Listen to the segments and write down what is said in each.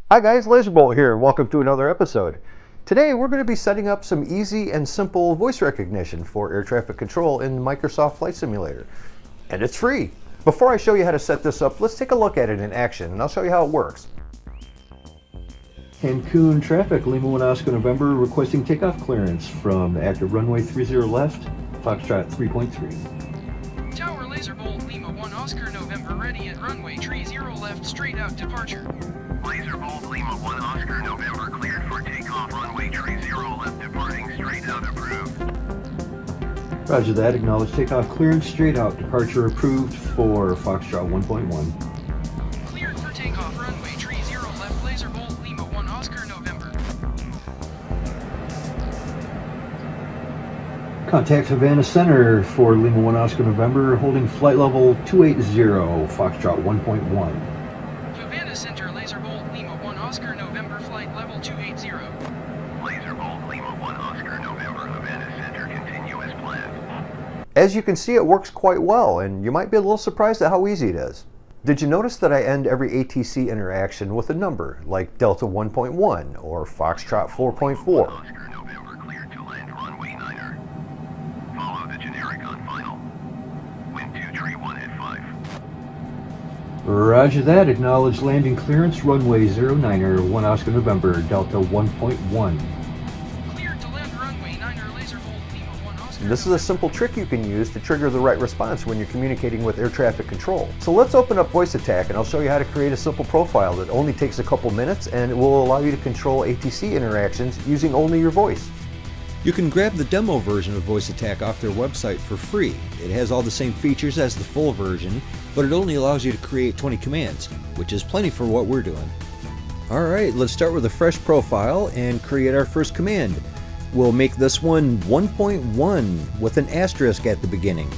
Hi guys, Lazerbolt here, and welcome to another episode. Today we're going to be setting up some easy and simple voice recognition for air traffic control in Microsoft Flight Simulator. And it's free! Before I show you how to set this up, let's take a look at it in action, and I'll show you how it works. Cancun traffic, Lima 1 Oscar November, requesting takeoff clearance from active runway 30 left, Foxtrot 3.3. Tower Lazerbolt, Lima 1 Oscar November, ready at runway 30 left, straight out departure. Lazerbolt, Lima 1 Oscar November, cleared for takeoff, runway 30 left, departing straight out, approved. Roger that, acknowledge takeoff clearance, straight out, departure approved for Foxtrot 1.1. Cleared for takeoff, runway 30 left, Lazerbolt, Lima 1 Oscar November. Contact Havana Center for Lima 1 Oscar November, holding flight level 280, Foxtrot 1.1. Havana Center, Lazerbolt, Lima 1 Oscar November, flight level 280. Lazerbolt, Lima 1 Oscar November, Havana Center, continue as planned. As you can see, it works quite well, and you might be a little surprised at how easy it is. Did you notice that I end every ATC interaction with a number, like Delta 1.1 or Foxtrot 4.4? Oscar November, cleared to land runway 9er. Follow the generic on final. Wind 231 at 5. Roger that, acknowledge landing clearance, runway 09er, 1 Oscar November, Delta 1.1. Cleared to land runway 9er, Lazerbolt, Lima 1 Oscar. This is a simple trick you can use to trigger the right response when you're communicating with air traffic control. So let's open up Voice Attack, and I'll show you how to create a simple profile that only takes a couple minutes, and it will allow you to control ATC interactions using only your voice. You can grab the demo version of Voice Attack off their website for free. It has all the same features as the full version, but it only allows you to create 20 commands, which is plenty for what we're doing. Alright, let's start with a fresh profile and create our first command. We'll make this one 1.1 with an asterisk at the beginning.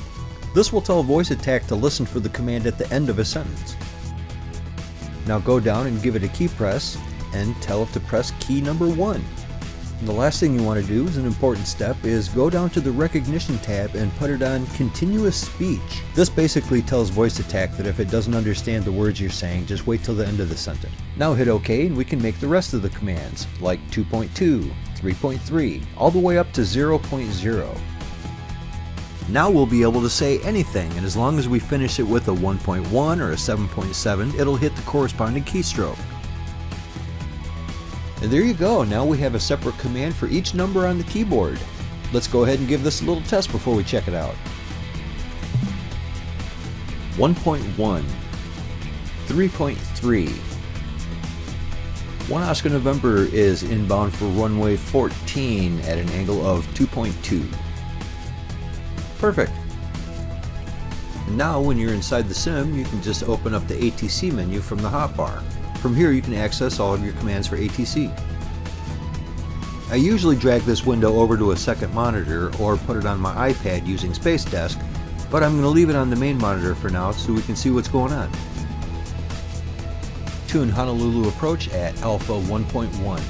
This will tell Voice Attack to listen for the command at the end of a sentence. Now go down and give it a key press and tell it to press key number 1. And the last thing you want to do, is an important step, is go down to the recognition tab and put it on continuous speech. This basically tells Voice Attack that if it doesn't understand the words you're saying, just wait till the end of the sentence. Now hit OK and we can make the rest of the commands, like 2.2, 3.3, all the way up to 0.0. Now we'll be able to say anything, and as long as we finish it with a 1.1 or a 7.7, it'll hit the corresponding keystroke. And there you go, now we have a separate command for each number on the keyboard. Let's go ahead and give this a little test before we check it out. 1.1, 3.3. 1 Oscar November is inbound for runway 14 at an angle of 2.2. Perfect. And now when you're inside the sim, you can just open up the ATC menu from the hotbar. From here you can access all of your commands for ATC. I usually drag this window over to a second monitor or put it on my iPad using Space Desk, but I'm going to leave it on the main monitor for now so we can see what's going on. Tune Honolulu approach at Alpha 1.1.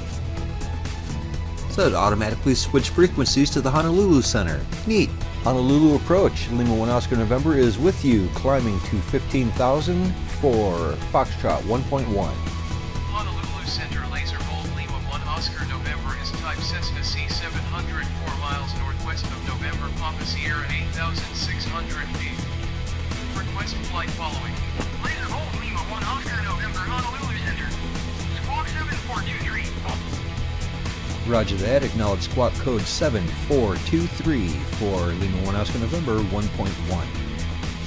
So it automatically switched frequencies to the Honolulu Center. Neat! Honolulu approach, Lima 1 Oscar November is with you, climbing to 15,000 for Foxtrot 1.1. Honolulu Center, Lazerbolt, Lima 1 Oscar November is type Cessna C-700, 4 miles northwest of November, Papa Sierra 8,600 feet. Request flight following. Lazerbolt, Lima 1 Oscar November, Honolulu Center. Squawk 7423. Roger that, acknowledge squawk code 7423 for Lima 1 Oscar November 1.1.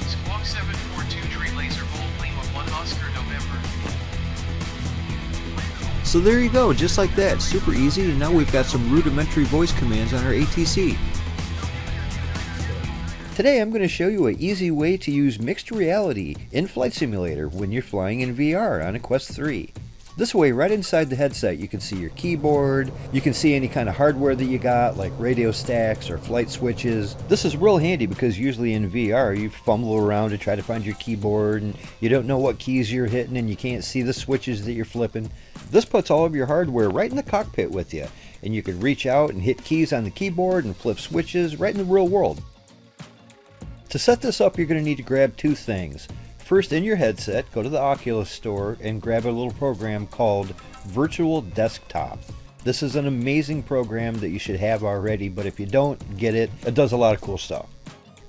Squawk 7423, Lazerbolt, Lima 1 Oscar November. So there you go, just like that, super easy, and now we've got some rudimentary voice commands on our ATC. Today I'm going to show you an easy way to use mixed reality in Flight Simulator when you're flying in VR on a Quest 3. This way, right inside the headset, you can see your keyboard, you can see any kind of hardware that you got, like radio stacks or flight switches. This is real handy because usually in VR, you fumble around to try to find your keyboard and you don't know what keys you're hitting and you can't see the switches that you're flipping. This puts all of your hardware right in the cockpit with you, and you can reach out and hit keys on the keyboard and flip switches right in the real world. To set this up, you're going to need to grab two things. First, in your headset, go to the Oculus store and grab a little program called Virtual Desktop. This is an amazing program that you should have already, but if you don't get it, it does a lot of cool stuff.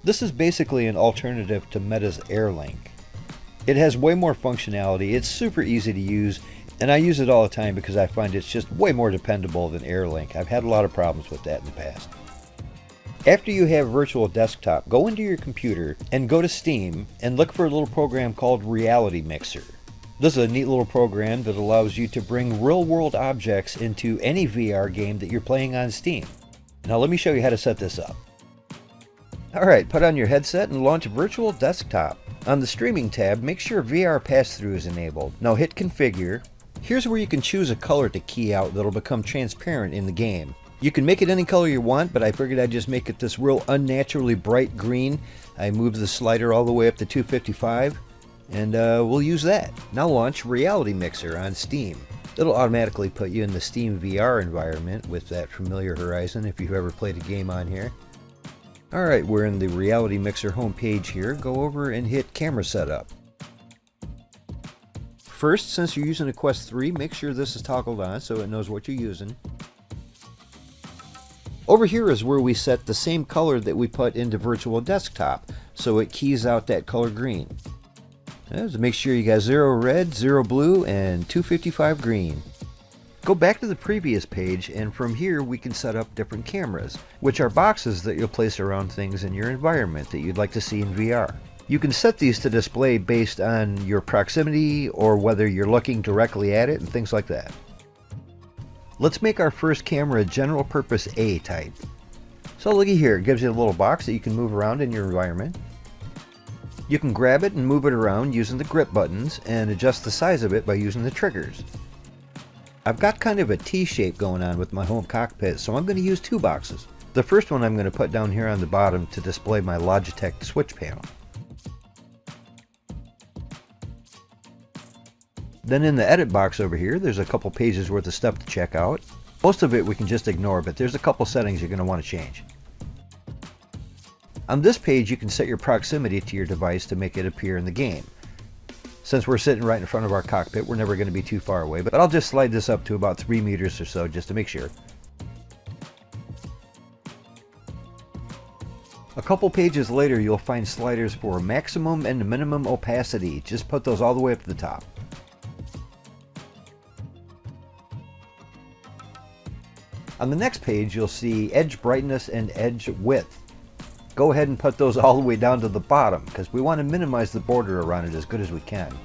This is basically an alternative to Meta's AirLink. It has way more functionality, it's super easy to use, and I use it all the time because I find it's just way more dependable than AirLink. I've had a lot of problems with that in the past. After you have Virtual Desktop, go into your computer and go to Steam and look for a little program called Reality Mixer. This is a neat little program that allows you to bring real-world objects into any VR game that you're playing on Steam. Now let me show you how to set this up. Alright, put on your headset and launch Virtual Desktop. On the Streaming tab, make sure VR Pass-Through is enabled. Now hit Configure. Here's where you can choose a color to key out that'll become transparent in the game. You can make it any color you want, but I figured I'd just make it this real unnaturally bright green. I moved the slider all the way up to 255, and we'll use that. Now launch Reality Mixer on Steam. It'll automatically put you in the Steam VR environment with that familiar horizon if you've ever played a game on here. Alright, we're in the Reality Mixer homepage here. Go over and hit Camera Setup. First, since you're using a Quest 3, make sure this is toggled on so it knows what you're using. Over here is where we set the same color that we put into Virtual Desktop, so it keys out that color green. So make sure you got 0 red, 0 blue, and 255 green. Go back to the previous page, and from here we can set up different cameras, which are boxes that you'll place around things in your environment that you'd like to see in VR. You can set these to display based on your proximity or whether you're looking directly at it and things like that. Let's make our first camera a general purpose A type. So looky here, it gives you a little box that you can move around in your environment. You can grab it and move it around using the grip buttons and adjust the size of it by using the triggers. I've got kind of a T-shape going on with my home cockpit, so I'm going to use 2 boxes. The first one I'm going to put down here on the bottom to display my Logitech switch panel. Then in the edit box over here, there's a couple pages worth of stuff to check out. Most of it we can just ignore, but there's a couple settings you're going to want to change. On this page, you can set your proximity to your device to make it appear in the game. Since we're sitting right in front of our cockpit, we're never going to be too far away, but I'll just slide this up to about 3 meters or so just to make sure. A couple pages later, you'll find sliders for maximum and minimum opacity. Just put those all the way up to the top. On the next page, you'll see edge brightness and edge width. Go ahead and put those all the way down to the bottom because we want to minimize the border around it as good as we can.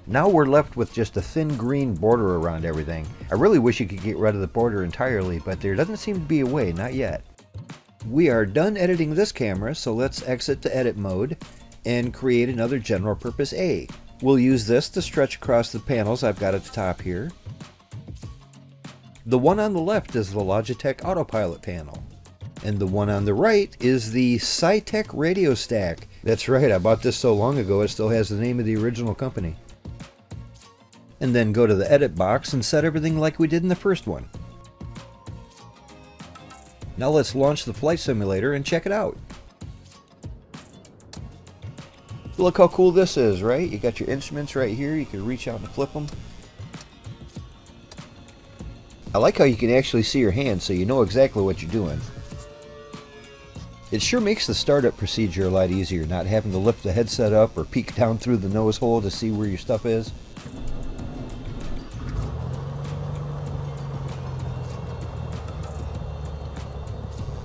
Now we're left with just a thin green border around everything. I really wish you could get rid of the border entirely, but there doesn't seem to be a way, not yet. We are done editing this camera, so let's exit to edit mode and create another general purpose A. We'll use this to stretch across the panels I've got at the top here. The one on the left is the Logitech Autopilot panel. And the one on the right is the SciTech Radio Stack. That's right, I bought this so long ago it still has the name of the original company. And then go to the edit box and set everything like we did in the first one. Now let's launch the flight simulator and check it out. Look how cool this is, right? You got your instruments right here, you can reach out and flip them. I like how you can actually see your hands so you know exactly what you're doing. It sure makes the startup procedure a lot easier, not having to lift the headset up or peek down through the nose hole to see where your stuff is.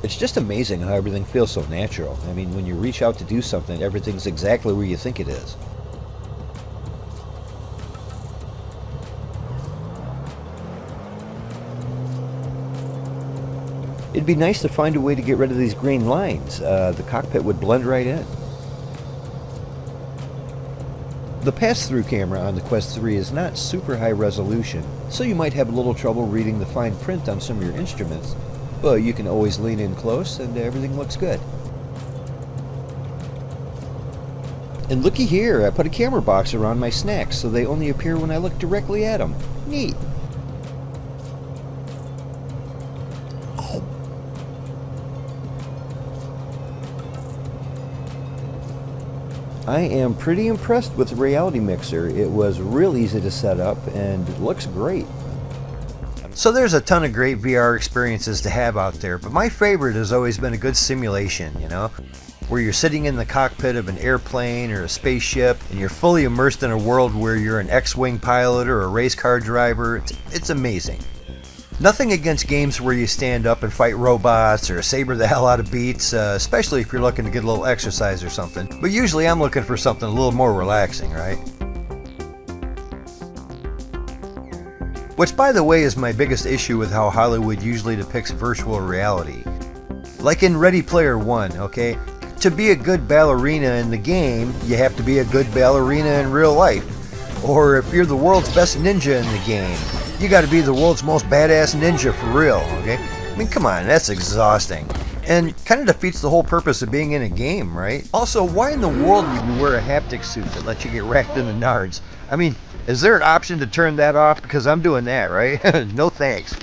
It's just amazing how everything feels so natural. I mean, when you reach out to do something, everything's exactly where you think it is. It'd be nice to find a way to get rid of these green lines. The cockpit would blend right in. The pass-through camera on the Quest 3 is not super high resolution, so you might have a little trouble reading the fine print on some of your instruments, but you can always lean in close and everything looks good. And looky here, I put a camera box around my snacks so they only appear when I look directly at them. Neat! I am pretty impressed with the Reality Mixer. It was real easy to set up and it looks great. So there's a ton of great VR experiences to have out there, but my favorite has always been a good simulation, you know? Where you're sitting in the cockpit of an airplane or a spaceship and you're fully immersed in a world where you're an X-Wing pilot or a race car driver. It's amazing. Nothing against games where you stand up and fight robots or saber the hell out of beats, especially if you're looking to get a little exercise or something. But usually I'm looking for something a little more relaxing, right? Which, by the way, is my biggest issue with how Hollywood usually depicts virtual reality. Like in Ready Player One, okay? To be a good ballerina in the game, you have to be a good ballerina in real life. Or if you're the world's best ninja in the game, you gotta be the world's most badass ninja for real, okay? I mean, come on, that's exhausting. And kind of defeats the whole purpose of being in a game, right? Also, why in the world would you wear a haptic suit that lets you get racked in the nards? I mean, is there an option to turn that off? Because I'm doing that, right? No thanks.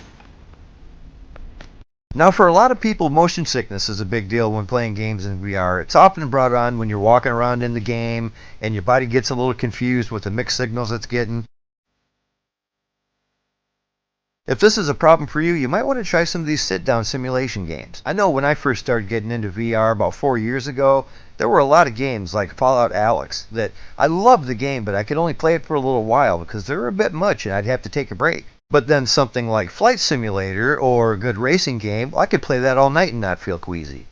Now, for a lot of people, motion sickness is a big deal when playing games in VR. It's often brought on when you're walking around in the game and your body gets a little confused with the mixed signals it's getting. If this is a problem for you, you might want to try some of these sit-down simulation games. I know when I first started getting into VR about 4 years ago, there were a lot of games like Fallout Alyx that I loved the game, but I could only play it for a little while because they were a bit much and I'd have to take a break. But then something like Flight Simulator or a good racing game, I could play that all night and not feel queasy.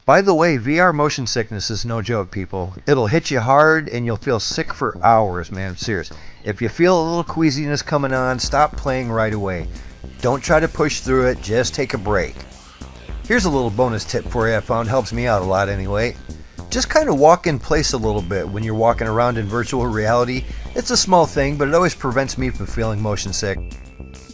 By the way, VR motion sickness is no joke, people. It'll hit you hard and you'll feel sick for hours, man. I'm serious. If you feel a little queasiness coming on, stop playing right away. Don't try to push through it, just take a break. Here's a little bonus tip for you I found helps me out a lot anyway. Just kind of walk in place a little bit when you're walking around in virtual reality. It's a small thing, but it always prevents me from feeling motion sick.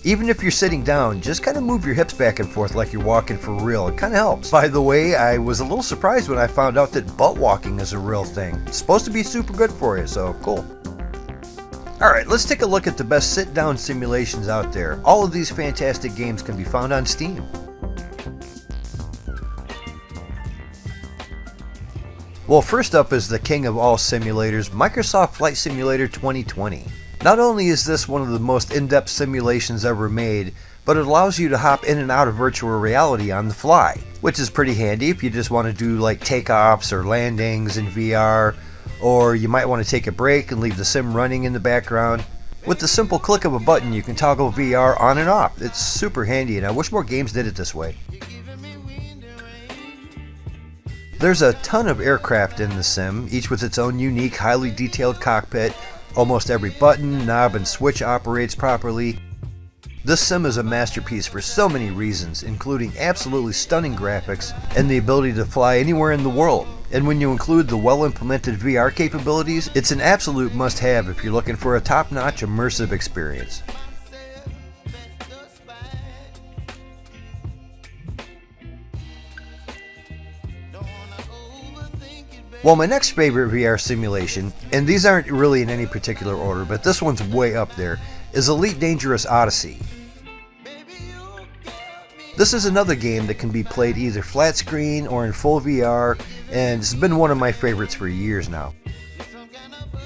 Even if you're sitting down, just kind of move your hips back and forth like you're walking for real. It kind of helps. By the way, I was a little surprised when I found out that butt walking is a real thing. It's supposed to be super good for you, so cool. Alright, let's take a look at the best sit-down simulations out there. All of these fantastic games can be found on Steam. Well, first up is the king of all simulators, Microsoft Flight Simulator 2020. Not only is this one of the most in-depth simulations ever made, but it allows you to hop in and out of virtual reality on the fly, which is pretty handy if you just want to do like takeoffs or landings in VR, or you might want to take a break and leave the sim running in the background. With the simple click of a button, you can toggle VR on and off. It's super handy, and I wish more games did it this way. There's a ton of aircraft in the sim, each with its own unique, highly detailed cockpit. Almost every button, knob, and switch operates properly. This sim is a masterpiece for so many reasons, including absolutely stunning graphics and the ability to fly anywhere in the world. And when you include the well-implemented VR capabilities, it's an absolute must-have if you're looking for a top-notch immersive experience. Well, my next favorite VR simulation, and these aren't really in any particular order, but this one's way up there, is Elite Dangerous Odyssey. This is another game that can be played either flat screen or in full VR, and it's been one of my favorites for years now.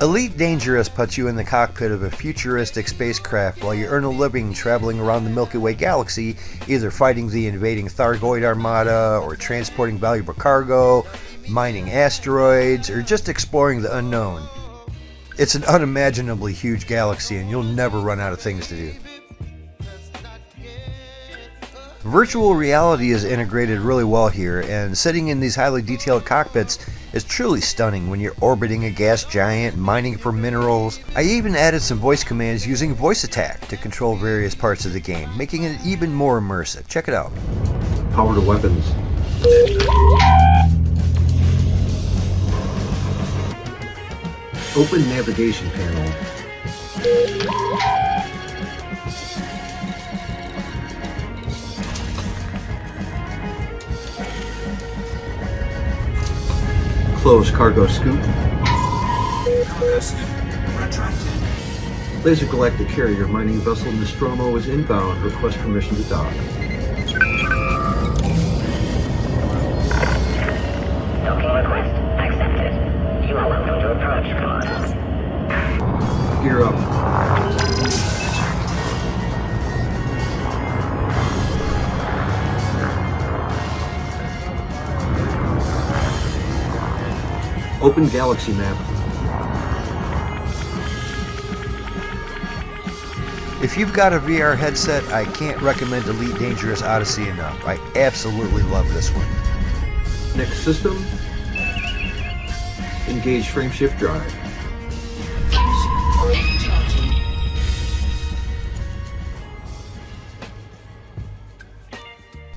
Elite Dangerous puts you in the cockpit of a futuristic spacecraft while you earn a living traveling around the Milky Way galaxy, either fighting the invading Thargoid armada, or transporting valuable cargo, mining asteroids, or just exploring the unknown. It's an unimaginably huge galaxy and you'll never run out of things to do. Virtual reality is integrated really well here, and sitting in these highly detailed cockpits is truly stunning when you're orbiting a gas giant, mining for minerals. I even added some voice commands using voice attack to control various parts of the game, making it even more immersive. Check it out. Power to weapons. Open navigation panel. Close cargo scoop. Cargo scoop retracted. Laser Galactic Carrier mining vessel Nostromo is inbound. Request permission to dock. Docking request accepted. Watch 5. Gear up. Open galaxy map. If you've got a VR headset, I can't recommend Elite Dangerous Odyssey enough. I absolutely love this one. Next system. Engage frame shift drive.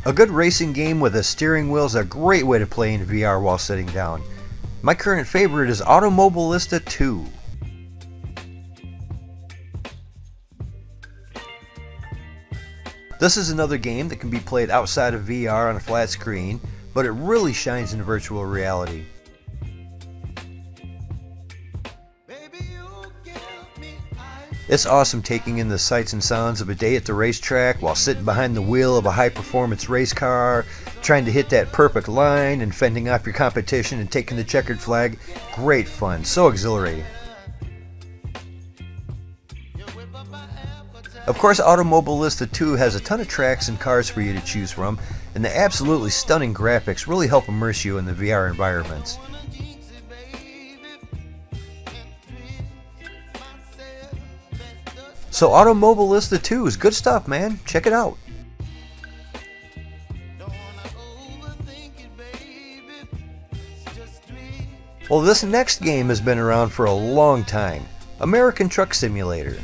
A good racing game with a steering wheel is a great way to play in VR while sitting down. My current favorite is Automobilista 2. This is another game that can be played outside of VR on a flat screen, but it really shines in virtual reality. It's awesome taking in the sights and sounds of a day at the racetrack while sitting behind the wheel of a high-performance race car, trying to hit that perfect line and fending off your competition and taking the checkered flag. Great fun, so exhilarating. Of course, Automobilista 2 has a ton of tracks and cars for you to choose from, and the absolutely stunning graphics really help immerse you in the VR environments. So Automobilista 2 is good stuff, man. Check it out. Well, this next game has been around for a long time. American Truck Simulator.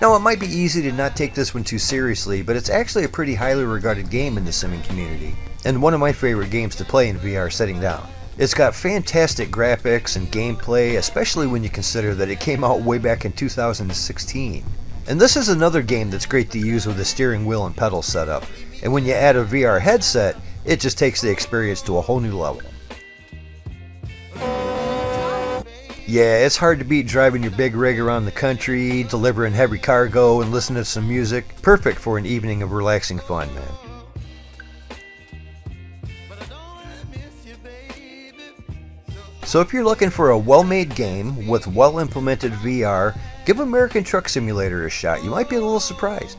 Now, it might be easy to not take this one too seriously, but it's actually a pretty highly regarded game in the simming community, and one of my favorite games to play in VR sitting down. It's got fantastic graphics and gameplay, especially when you consider that it came out way back in 2016. And this is another game that's great to use with a steering wheel and pedal setup, and when you add a VR headset, it just takes the experience to a whole new level. Yeah, it's hard to beat driving your big rig around the country, delivering heavy cargo, and listening to some music. Perfect for an evening of relaxing fun, man. So if you're looking for a well-made game with well-implemented VR, give American Truck Simulator a shot. You might be a little surprised.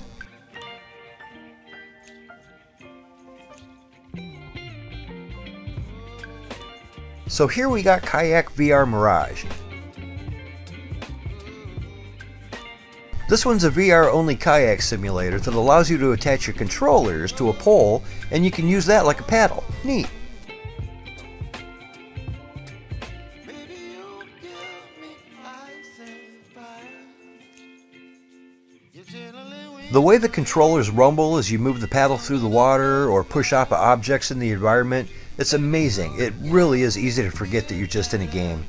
So here we got Kayak VR Mirage. This one's a VR-only kayak simulator that allows you to attach your controllers to a pole, and you can use that like a paddle. Neat. The way the controllers rumble as you move the paddle through the water or push off objects in the environment, it's amazing. It really is easy to forget that you're just in a game.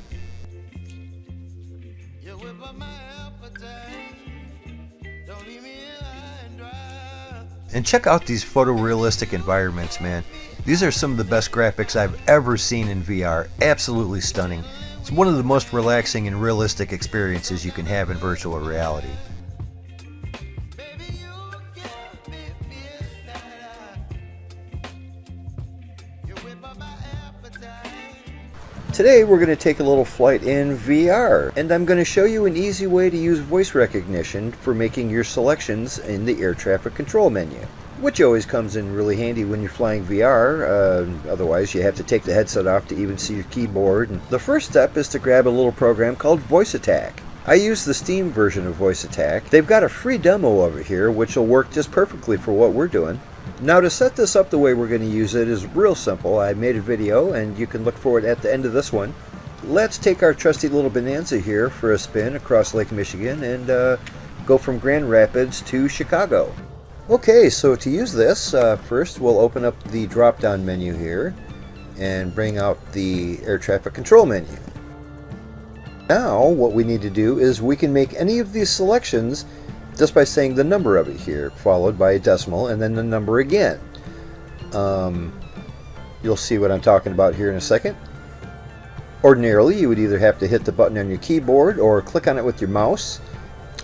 And check out these photorealistic environments, man. These are some of the best graphics I've ever seen in VR. Absolutely stunning. It's one of the most relaxing and realistic experiences you can have in virtual reality. Today we're going to take a little flight in VR, and I'm going to show you an easy way to use voice recognition for making your selections in the air traffic control menu, which always comes in really handy when you're flying VR. Otherwise you have to take the headset off to even see your keyboard. And the first step is to grab a little program called Voice Attack. I use the Steam version of Voice Attack. They've got a free demo over here which will work just perfectly for what we're doing. Now, to set this up the way we're going to use it is real simple. I made a video and you can look for it at the end of this one. Let's take our trusty little Bonanza here for a spin across Lake Michigan and go from Grand Rapids to Chicago. Okay, so to use this, first we'll open up the drop-down menu here and bring out the air traffic control menu. Now what we need to do is we can make any of these selections just by saying the number of it here, followed by a decimal and then the number again. You'll see what I'm talking about here in a second. Ordinarily you would either have to hit the button on your keyboard or click on it with your mouse,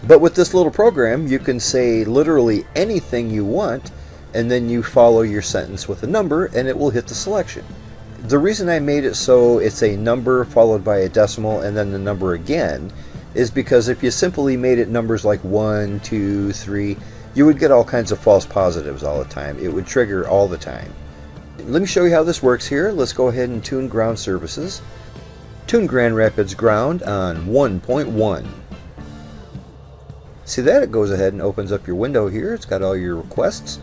but with this little program you can say literally anything you want and then you follow your sentence with a number and it will hit the selection. The reason I made it so it's a number followed by a decimal and then the number again is because if you simply made it numbers like 1, 2, 3, you would get all kinds of false positives all the time. It would trigger all the time. Let me show you how this works here. Let's go ahead and tune ground services. Tune Grand Rapids ground on 1.1. See that? It goes ahead and opens up your window here. It's got all your requests.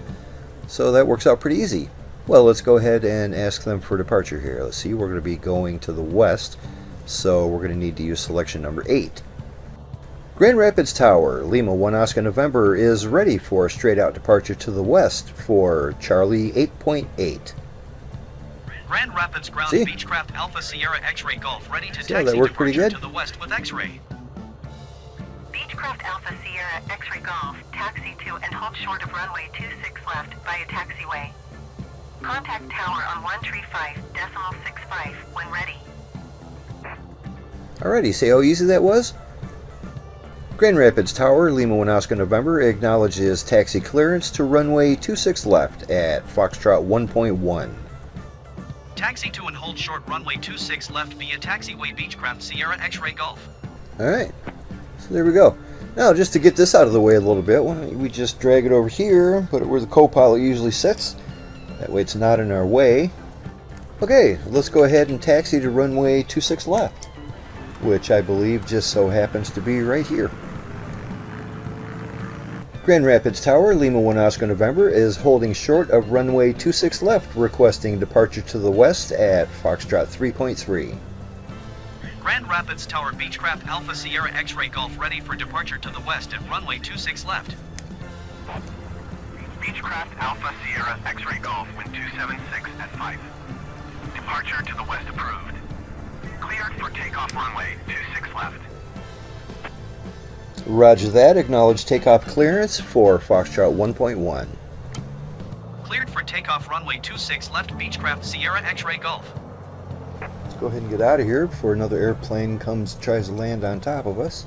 So that works out pretty easy. Well, let's go ahead and ask them for departure here. Let's see, we're going to be going to the west, so we're going to need to use selection number 8. Grand Rapids Tower, Lima 1 Oscar November, is ready for a straight out departure to the west for Charlie 8.8. Grand Rapids ground See? Beechcraft Alpha Sierra X-Ray Golf ready to See how that taxi worked pretty departure good? to the west with X-Ray. Beechcraft Alpha Sierra X-Ray Golf, taxi to and hold short of runway 26 left via taxiway. Contact tower on 135.65 when ready. Alrighty, see how easy that was? Grand Rapids Tower, Lima 1 Oscar November, acknowledges taxi clearance to runway 26 left at Foxtrot 1.1. Taxi to and hold short runway 26 left via taxiway Beechcraft Sierra X-Ray Golf. Alright, so there we go. Now, just to get this out of the way a little bit, why don't we just drag it over here, put it where the co-pilot usually sits. That way it's not in our way. Okay, let's go ahead and taxi to runway 26 left, which I believe just so happens to be right here. Grand Rapids Tower, Lima 1 Oscar November, is holding short of runway 26 left, requesting departure to the west at Foxtrot 3.3. Grand Rapids Tower Beechcraft Alpha Sierra X-Ray Golf ready for departure to the west at runway 26 left. Beechcraft Alpha Sierra X-Ray Golf, wind 276 at 5. Departure to the west approved. Cleared for takeoff runway 26 left. Roger that. Acknowledge takeoff clearance for Foxtrot 1.1. Cleared for takeoff runway 26 left Beechcraft Sierra X-Ray Golf. Let's go ahead and get out of here before another airplane tries to land on top of us.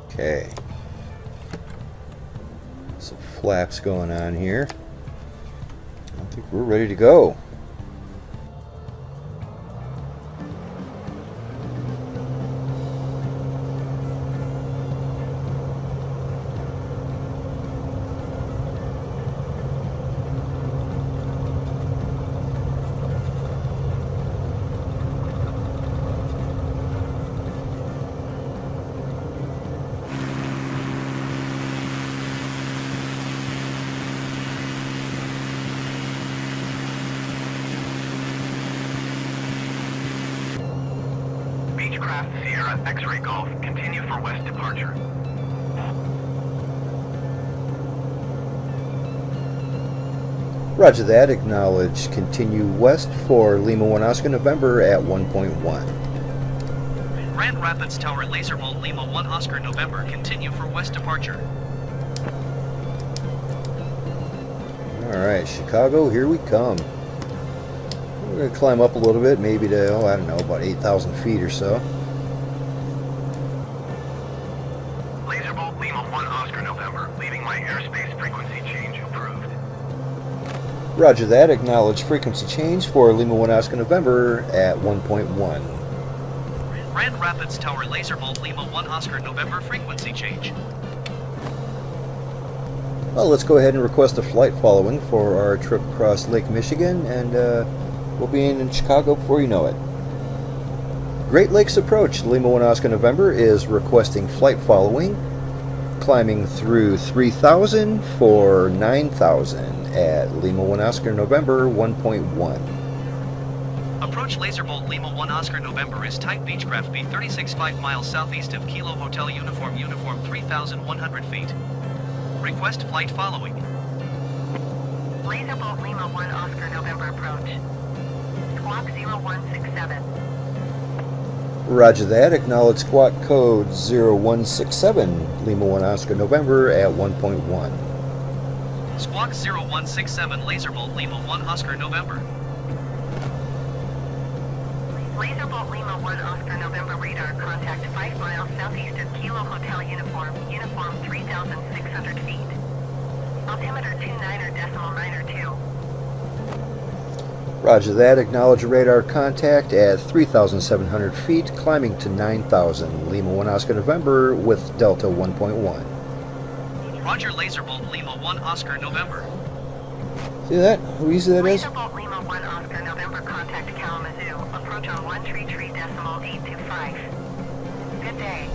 Okay. Some flaps going on here. I think we're ready to go. Beechcraft Sierra X-Ray Golf, continue for west departure. Roger that. Acknowledge continue west for Lima 1 Oscar November at 1.1. Grand Rapids Tower Lazerbolt Lima 1 Oscar November continue for west departure. Alright, Chicago, here we come. We're going to climb up a little bit, maybe to, I don't know, about 8,000 feet or so. Lazerbolt Lima 1 Oscar November, leaving my airspace frequency change approved. Roger that. Acknowledge frequency change for Lima 1 Oscar November at 1.1. Grand Rapids Tower Lazerbolt Lima 1 Oscar November frequency change. Well, let's go ahead and request a flight following for our trip across Lake Michigan, and we'll be in Chicago before you know it. Great Lakes Approach, Lima 1 Oscar November is requesting flight following, climbing through 3,000 for 9,000 at Lima 1 Oscar November 1.1. Approach Lazerbolt Lima 1 Oscar November is type Beechcraft B 36 5 miles southeast of Kilo Hotel Uniform 3,100 feet. Request flight following. Lazerbolt Lima 1 Oscar November approach. Squawk 0167. Roger that. Acknowledge squawk code 0167, Lima 1 Oscar November at 1.1. Squawk 0167 Lazerbolt Lima 1 Oscar November. Lazerbolt Lima 1 Oscar November radar contact 5 miles southeast of Kilo Hotel Uniform 3,600 feet. Altimeter 29er decimal 9er 2. Roger that. Acknowledge radar contact at 3,700 feet, climbing to 9,000. Lima 1 Oscar November with Delta 1.1. Roger, Lazerbolt Lima 1 Oscar November. See that? How easy that is? Lazerbolt Lima 1 Oscar November, contact Kalamazoo. Approach on 133.825. Good day.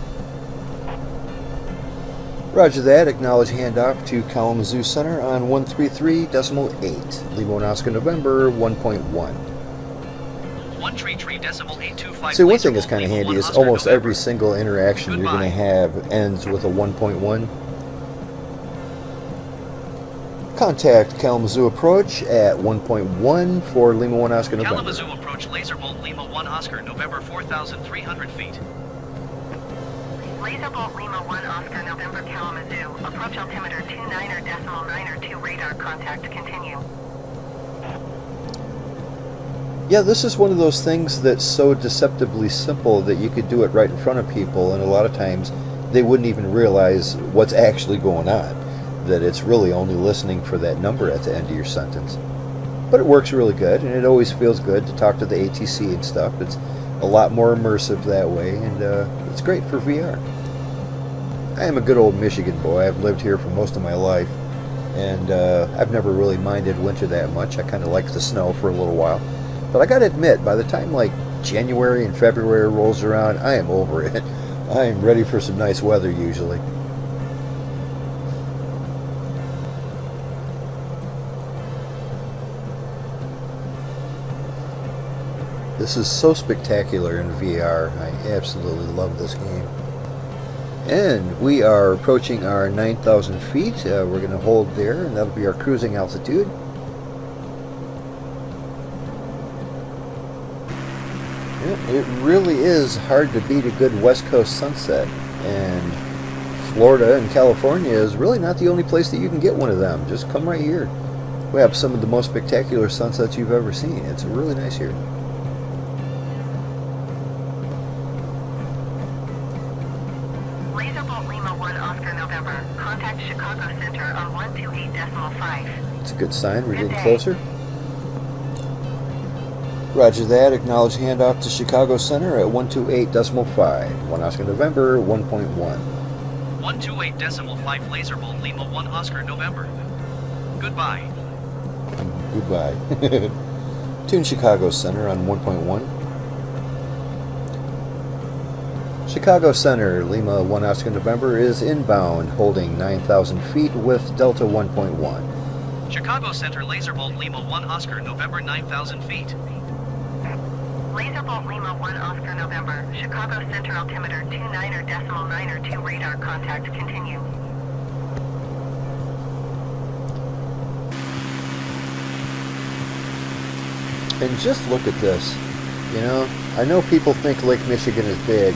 Roger that. Acknowledge handoff to Kalamazoo Center on 133.8. Lima 1 Oscar November 1.1. 133.825. See, one thing that's kind of Lima handy 1 is Oscar almost November. every single interaction you're going to have ends with a 1.1. Contact Kalamazoo approach at 1.1 for Lima 1 Oscar November. Kalamazoo approach Lazerbolt Lima 1 Oscar November 4,300 feet. Lazerbolt Lima 1 Oscar November Kalamazoo. Approach altimeter 29.902 radar contact continue. Yeah, this is one of those things that's so deceptively simple that you could do it right in front of people, and a lot of times they wouldn't even realize what's actually going on, that it's really only listening for that number at the end of your sentence. But it works really good, and it always feels good to talk to the ATC and stuff. It's a lot more immersive that way, and it's great for VR. I am a good old Michigan boy. I've lived here for most of my life, and I've never really minded winter that much. I kind of like the snow for a little while. But I gotta admit, by the time like January and February rolls around, I am over it. I am ready for some nice weather usually. This is so spectacular in VR. I absolutely love this game. And we are approaching our 9,000 feet. We're going to hold there, and that'll be our cruising altitude. Yeah, it really is hard to beat a good West Coast sunset. And Florida and California is really not the only place that you can get one of them. Just come right here. We have some of the most spectacular sunsets you've ever seen. It's really nice here. Lazerbolt Lima 1 Oscar November. Contact Chicago Center on 128.5. It's a good sign. We're getting closer. Roger that. Acknowledge handoff to Chicago Center at 128.5. 1 Oscar November 1.1. 128.5 Lazerbolt Lima 1 Oscar November. Goodbye. Goodbye. Tune Chicago Center on 1.1. Chicago Center, Lima 1 Oscar November is inbound, holding 9,000 feet with Delta 1.1. Chicago Center Lazerbolt Lima 1 Oscar November 9,000 feet. Lazerbolt Lima 1 Oscar November. Chicago Center altimeter 29.902 radar contact continue. And just look at this. You know, I know people think Lake Michigan is big,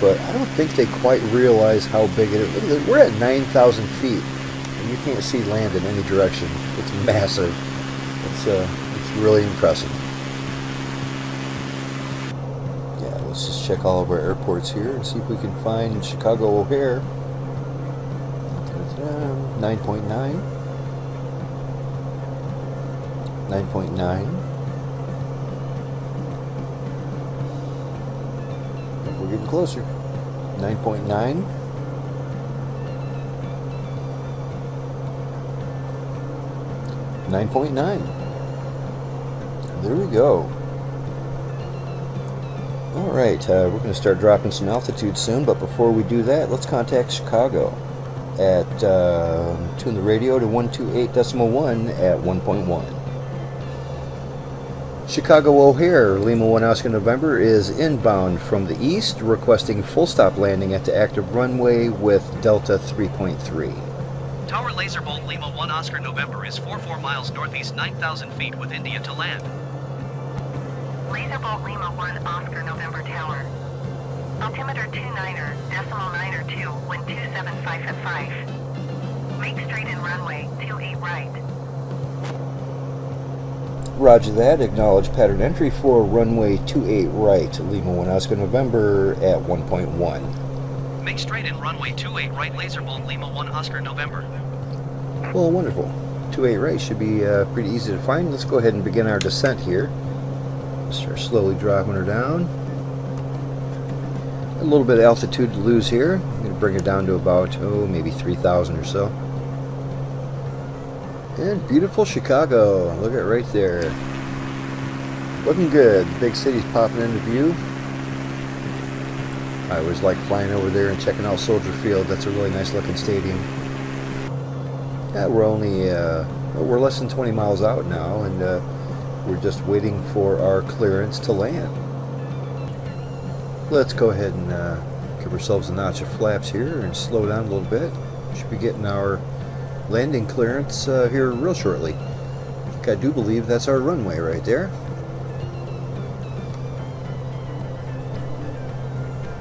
but I don't think they quite realize how big it is. Look at this. We're at 9,000 feet, and you can't see land in any direction. It's massive. It's really impressive. Yeah, let's just check all of our airports here and see if we can find Chicago O'Hare. 9.9. 9.9. We're getting closer. 9.9. 9.9. There we go. Alright, we're going to start dropping some altitude soon, but before we do that, let's contact Chicago at, tune the radio to 128.1 at 1.1. Chicago O'Hare, Lima 1 Oscar November is inbound from the east, requesting full stop landing at the active runway with Delta 3.3. Tower Lazerbolt Lima 1 Oscar November is 44 miles northeast 9,000 feet with India to land. Lazerbolt Lima 1 Oscar November Tower. Altimeter 29.902, wind 275 at 5. Make straight in runway 28 right. Roger that. Acknowledge pattern entry for runway 28 right, Lima 1 Oscar November at 1.1. Make straight in runway 28 right Lazerbolt Lima 1 Oscar November. Well, wonderful. 28 right should be pretty easy to find. Let's go ahead and begin our descent here. Start slowly dropping her down. A little bit of altitude to lose here. I'm going to bring her down to about, maybe 3,000 or so. And beautiful Chicago. Look at it right there. Looking good. The big city's popping into view. I always like flying over there and checking out Soldier Field. That's a really nice looking stadium. Yeah, we're only, we're less than 20 miles out now, and we're just waiting for our clearance to land. Let's go ahead and give ourselves a notch of flaps here and slow down a little bit. Should be getting our landing clearance here real shortly. I do believe that's our runway right there.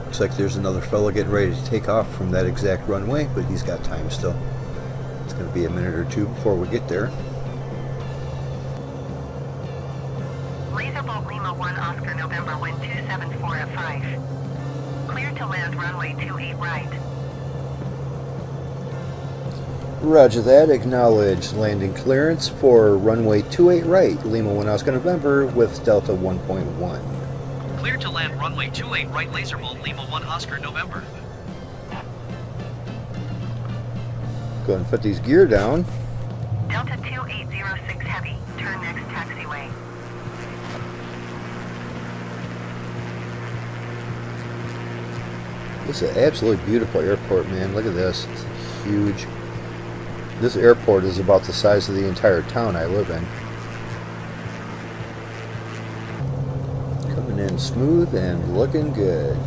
Looks like there's another fellow getting ready to take off from that exact runway, but he's got time still. It's going to be a minute or two before we get there. Lazerbolt Lima 1 Oscar November wind 274 at 5. Clear to land runway 28 right. Roger that. Acknowledge landing clearance for runway 28 right, Lima 1 Oscar November with Delta 1.1. Clear to land runway 28 right, Lazerbolt Lima 1 Oscar November. Go ahead and put these gear down. Delta 2806 heavy. Turn next taxiway. This is an absolutely beautiful airport, man. Look at this. It's huge. This airport is about the size of the entire town I live in. Coming in smooth and looking good.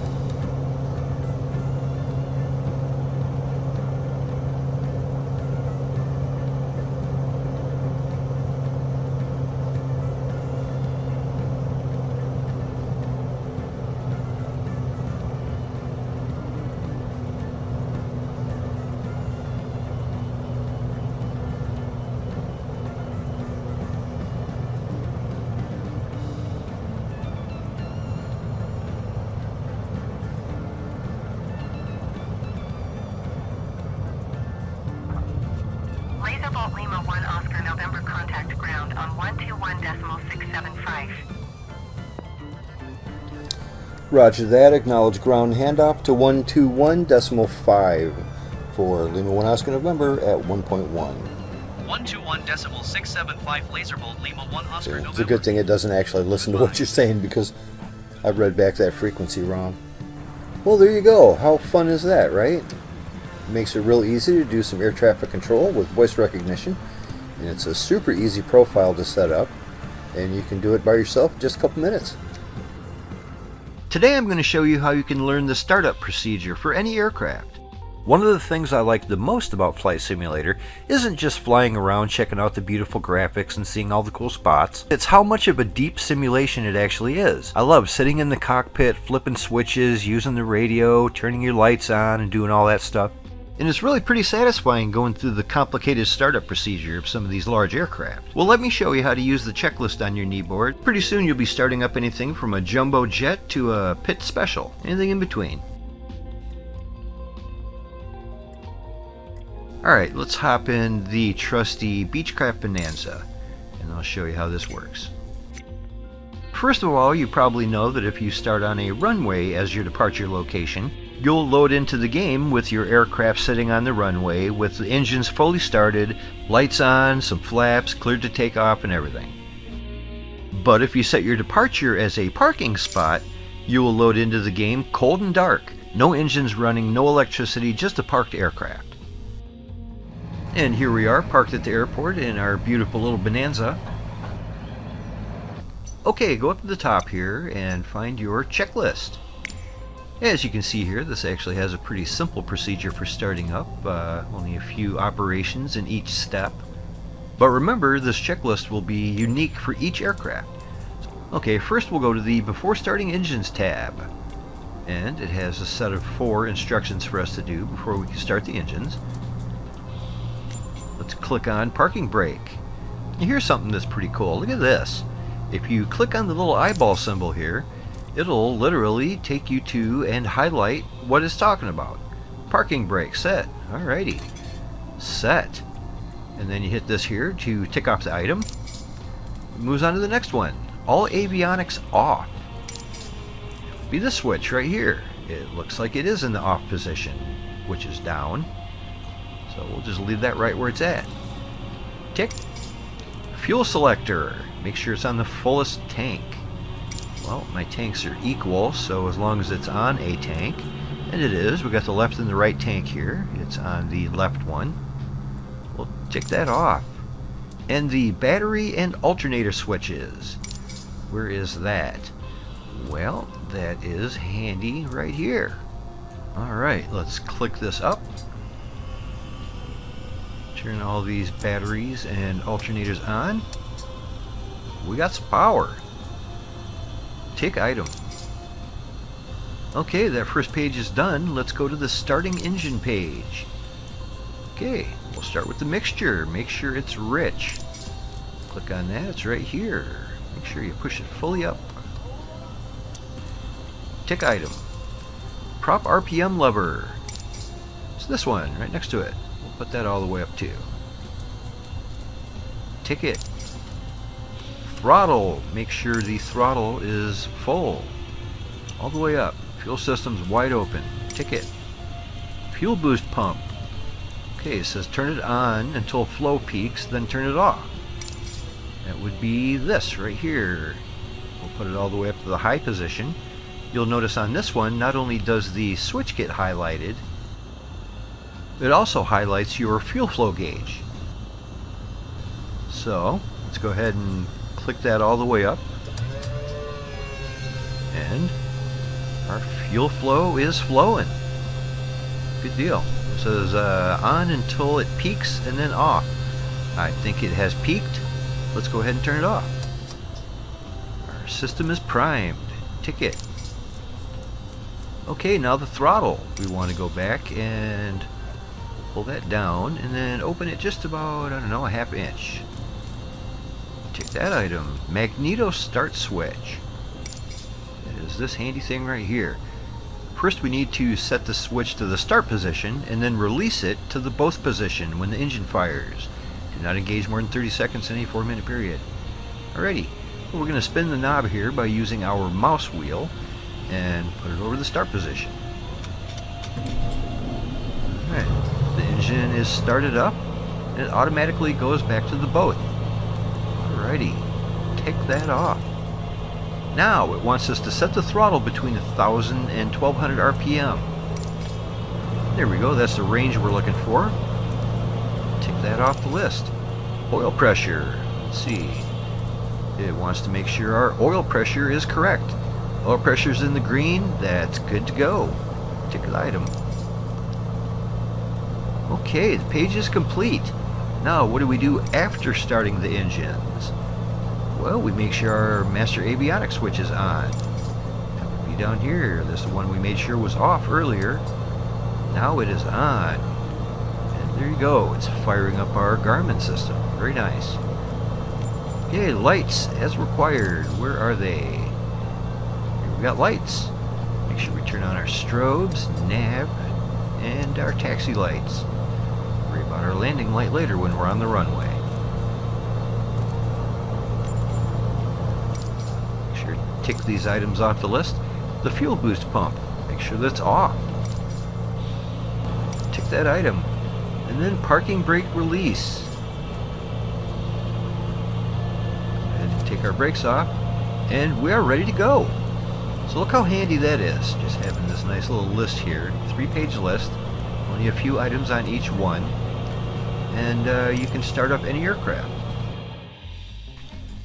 Lazerbolt Lima 1 Oscar November contact ground on 121.675. Roger that. Acknowledge ground handoff to 121.5 for Lima 1 Oscar November at 1.1. 121.675 Lazerbolt Lima 1 Oscar November. It's a good thing it doesn't actually listen to what you're saying, because I read back that frequency wrong. Well, there you go. How fun is that, right? It makes it real easy to do some air traffic control with voice recognition, and it's a super easy profile to set up, and you can do it by yourself in just a couple minutes. Today I'm going to show you how you can learn the startup procedure for any aircraft. One of the things I like the most about Flight Simulator isn't just flying around checking out the beautiful graphics and seeing all the cool spots. It's how much of a deep simulation it actually is. I love sitting in the cockpit, flipping switches, using the radio, turning your lights on and doing all that stuff. And it's really pretty satisfying going through the complicated startup procedure of some of these large aircraft. Well, let me show you how to use the checklist on your kneeboard. Pretty soon you'll be starting up anything from a jumbo jet to a pit special, anything in between. Alright, let's hop in the trusty Beechcraft Bonanza, and I'll show you how this works. First of all, you probably know that if you start on a runway as your departure location, you'll load into the game with your aircraft sitting on the runway with the engines fully started, lights on, some flaps, cleared to take off and everything. But if you set your departure as a parking spot, you will load into the game cold and dark. No engines running, no electricity, just a parked aircraft. And here we are, parked at the airport in our beautiful little Bonanza. Okay, go up to the top here and find your checklist. As you can see here, this actually has a pretty simple procedure for starting up, only a few operations in each step. But remember, this checklist will be unique for each aircraft. Okay, first we'll go to the Before Starting Engines tab. And it has a set of 4 instructions for us to do before we can start the engines. Let's click on Parking Brake. And here's something that's pretty cool. Look at this. If you click on the little eyeball symbol here, it'll literally take you to and highlight what it's talking about. Parking brake set. Alrighty. Set. and then you hit this here to tick off the item. It moves on to the next one. All avionics off. Be the switch right here. It looks like it is in the off position, which is down. So we'll just leave that right where it's at. Tick. Fuel selector. Make sure it's on the fullest tank. Well, my tanks are equal, so as long as it's on a tank, and it is, we got the left and the right tank here. It's on the left one. We'll tick that off. And the battery and alternator switches. Where is that? Well, that is handy right here. Alright, let's click this up. Turn all these batteries and alternators on. We got some power. Tick item. Okay, that first page is done. Let's go to the starting engine page. Okay, we'll start with the mixture. Make sure it's rich. Click on that, it's right here. Make sure you push it fully up. Tick item. Prop RPM lever. It's this one, right next to it. We'll put that all the way up too. Tick it. Throttle. Make sure the throttle is full. All the way up. Fuel system's wide open. Tick it. Fuel boost pump. Okay, it says turn it on until flow peaks, then turn it off. That would be this right here. We'll put it all the way up to the high position. You'll notice on this one, not only does the switch get highlighted, it also highlights your fuel flow gauge. So, let's go ahead and click that all the way up. And our fuel flow is flowing. Good deal. It says on until it peaks and then off. I think it has peaked. Let's go ahead and turn it off. Our system is primed. Tick it. Okay, now the throttle. We want to go back and pull that down and then open it just about, I don't know, a ½ inch. Tick that item. Magneto start switch. It is this handy thing right here. First we need to set the switch to the start position and then release it to the both position when the engine fires. Do not engage more than 30 seconds in a 4-minute period. Alrighty, well, we're going to spin the knob here by using our mouse wheel and put it over the start position. Alright, the engine is started up and it automatically goes back to the both. Alrighty, take that off. Now it wants us to set the throttle between 1000 and 1200 RPM. There we go, that's the range we're looking for. Tick that off the list. Oil pressure, let's see. It wants to make sure our oil pressure is correct. Oil pressure's in the green, that's good to go. Tick the item. Okay, the page is complete. Now what do we do after starting the engines? Well, we make sure our master avionics switch is on. That would be down here. This is the one we made sure was off earlier. Now it is on. And there you go. It's firing up our Garmin system. Very nice. Okay, lights as required. Where are they? Here we got lights. Make sure we turn on our strobes, nav, and our taxi lights. Worry about our landing light later when we're on the runway. Tick these items off the list. The fuel boost pump, make sure that's off. Tick that item. And then parking brake release. And take our brakes off and we are ready to go. So look how handy that is, just having this nice little list here, 3-page list, only a few items on each one, and you can start up any aircraft.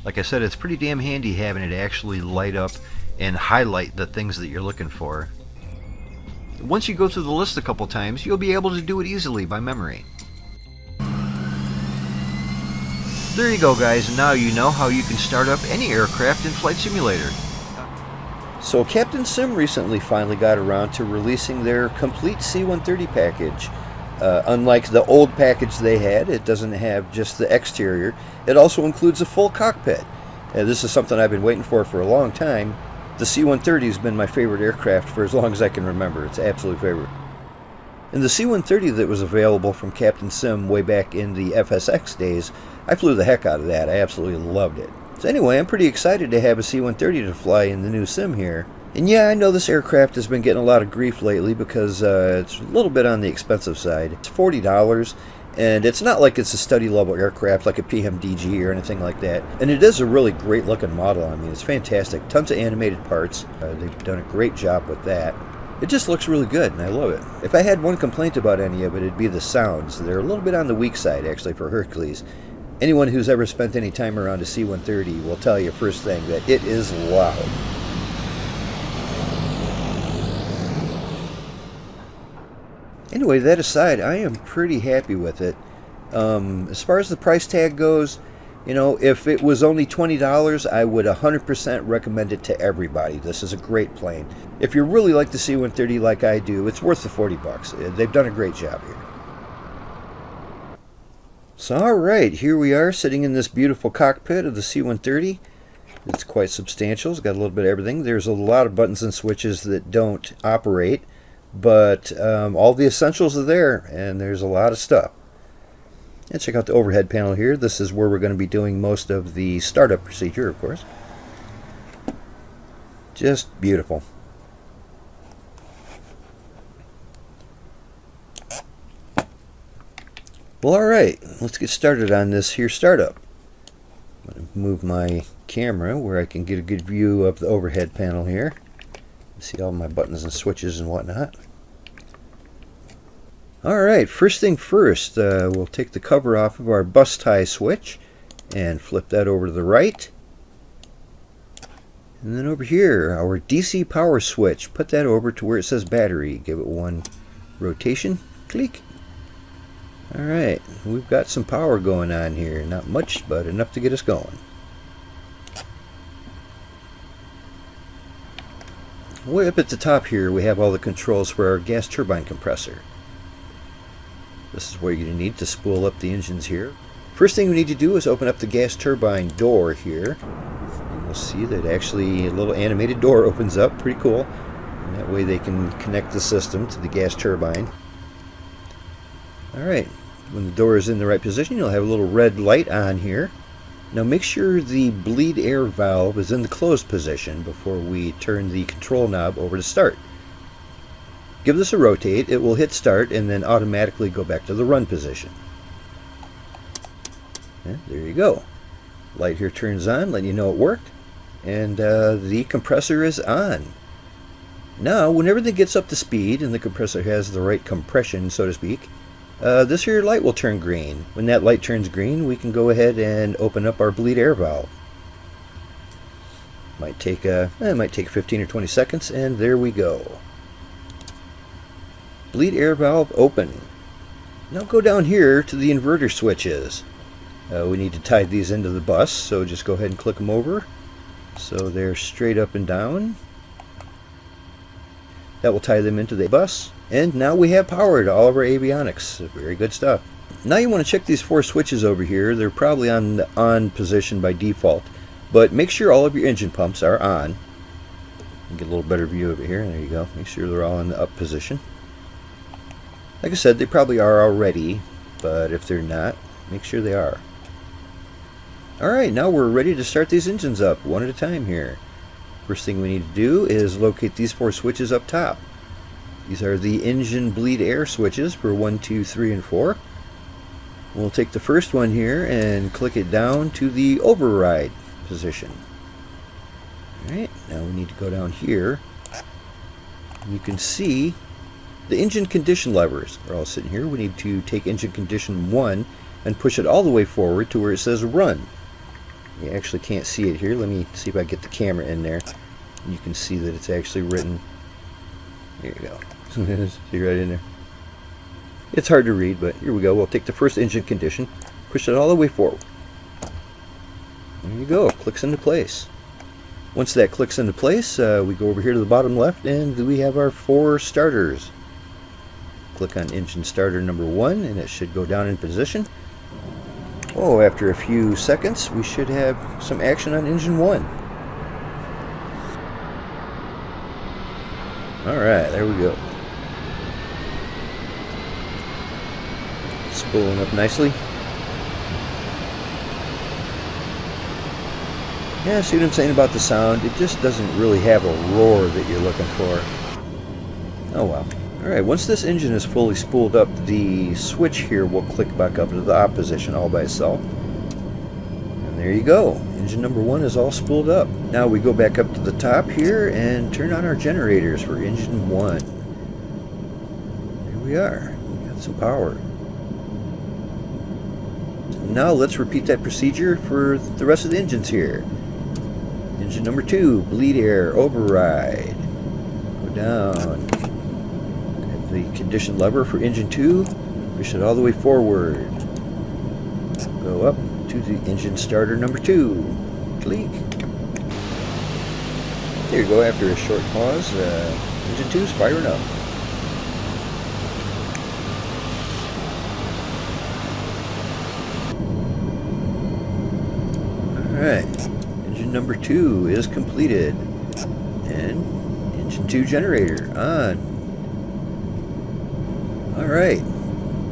Like I said, it's pretty damn handy having it actually light up and highlight the things that you're looking for. Once you go through the list a couple times, you'll be able to do it easily by memory. There you go, guys, and now you know how you can start up any aircraft in Flight Simulator. So Captain Sim recently finally got around to releasing their complete C-130 package. Unlike the old package they had, it doesn't have just the exterior. It also includes a full cockpit. This is something I've been waiting for a long time. The C-130 has been my favorite aircraft for as long as I can remember. It's an absolute favorite. And the C-130 that was available from Captain Sim way back in the FSX days, I flew the heck out of that. I absolutely loved it. So anyway, I'm pretty excited to have a C-130 to fly in the new Sim here. And yeah, I know this aircraft has been getting a lot of grief lately because it's a little bit on the expensive side. It's $40, and it's not like it's a study level aircraft like a PMDG or anything like that. And it is a really great looking model. I mean, it's fantastic. Tons of animated parts. They've done a great job with that. It just looks really good, and I love it. If I had one complaint about any of it, it'd be the sounds. They're a little bit on the weak side, actually, for Hercules. Anyone who's ever spent any time around a C-130 will tell you first thing that it is loud. Anyway, that aside, I am pretty happy with it. As far as the price tag goes, you know, if it was only $20, I would 100% recommend it to everybody. This is a great plane. If you really like the C-130 like I do, it's worth the $40. They've done a great job here. So, alright, here we are sitting in this beautiful cockpit of the C-130. It's quite substantial. It's got a little bit of everything. There's a lot of buttons and switches that don't operate, but all the essentials are there, and there's a lot of stuff. And check out the overhead panel here. This is where we're going to be doing most of the startup procedure, of course. Just beautiful. Well, alright, let's get started on this here startup. I'm going to move my camera where I can get a good view of the overhead panel here. See all my buttons and switches and whatnot. Alright, first thing first, we'll take the cover off of our bus tie switch and flip that over to the right. And then over here, our DC power switch, put that over to where it says battery. Give it one rotation, click. Alright, we've got some power going on here. Not much, but enough to get us going. Way up at the top here, we have all the controls for our gas turbine compressor. This is where you're going to need to spool up the engines here. First thing we need to do is open up the gas turbine door here. And you'll see that actually a little animated door opens up. Pretty cool. And that way they can connect the system to the gas turbine. Alright, when the door is in the right position, you'll have a little red light on here. Now make sure the bleed air valve is in the closed position before we turn the control knob over to start. Give this a rotate, it will hit start and then automatically go back to the run position. And there you go. Light here turns on, letting you know it worked. And the compressor is on. Now, when everything gets up to speed and the compressor has the right compression, so to speak, this here light will turn green. When that light turns green, we can go ahead and open up our bleed air valve. Might take 15 or 20 seconds, and there we go. Bleed air valve open. Now go down here to the inverter switches. We need to tie these into the bus, so just go ahead and click them over. So they're straight up and down. That will tie them into the bus. And now we have power to all of our avionics. Very good stuff. Now you want to check these four switches over here. They're probably on the on position by default. But make sure all of your engine pumps are on. You can get a little better view of it here. There you go. Make sure they're all in the up position. Like I said, they probably are already, but if they're not, make sure they are. Alright, now we're ready to start these engines up one at a time here. First thing we need to do is locate these four switches up top. These are the engine bleed air switches for 1, 2, 3, and 4. We'll take the first one here and click it down to the override position. Alright, now we need to go down here. You can see the engine condition levers are all sitting here. We need to take engine condition 1 and push it all the way forward to where it says run. You actually can't see it here. Let me see if I get the camera in there. You can see that it's actually written. There you go. See right in there. It's hard to read, but here we go. We'll take the first engine condition, push it all the way forward. There you go. It clicks into place. Once that clicks into place, we go over here to the bottom left, and we have our 4 starters. Click on engine starter number 1, and it should go down in position. Oh, after a few seconds, we should have some action on engine 1. Alright, there we go. Spooling up nicely. Yeah, see what I'm saying about the sound? It just doesn't really have a roar that you're looking for. Oh well. Alright, once this engine is fully spooled up, the switch here will click back up into the op position all by itself. And there you go. Engine number 1 is all spooled up. Now we go back up to the top here and turn on our generators for engine 1. Here we are. We got some power. Now let's repeat that procedure for the rest of the engines here. Engine number 2, bleed air, override. Go down. Grab the condition lever for engine 2. Push it all the way forward. Go up to the engine starter number 2. Click. There you go, after a short pause, engine 2 is firing up. Alright, engine number 2 is completed. And engine 2 generator on. Alright,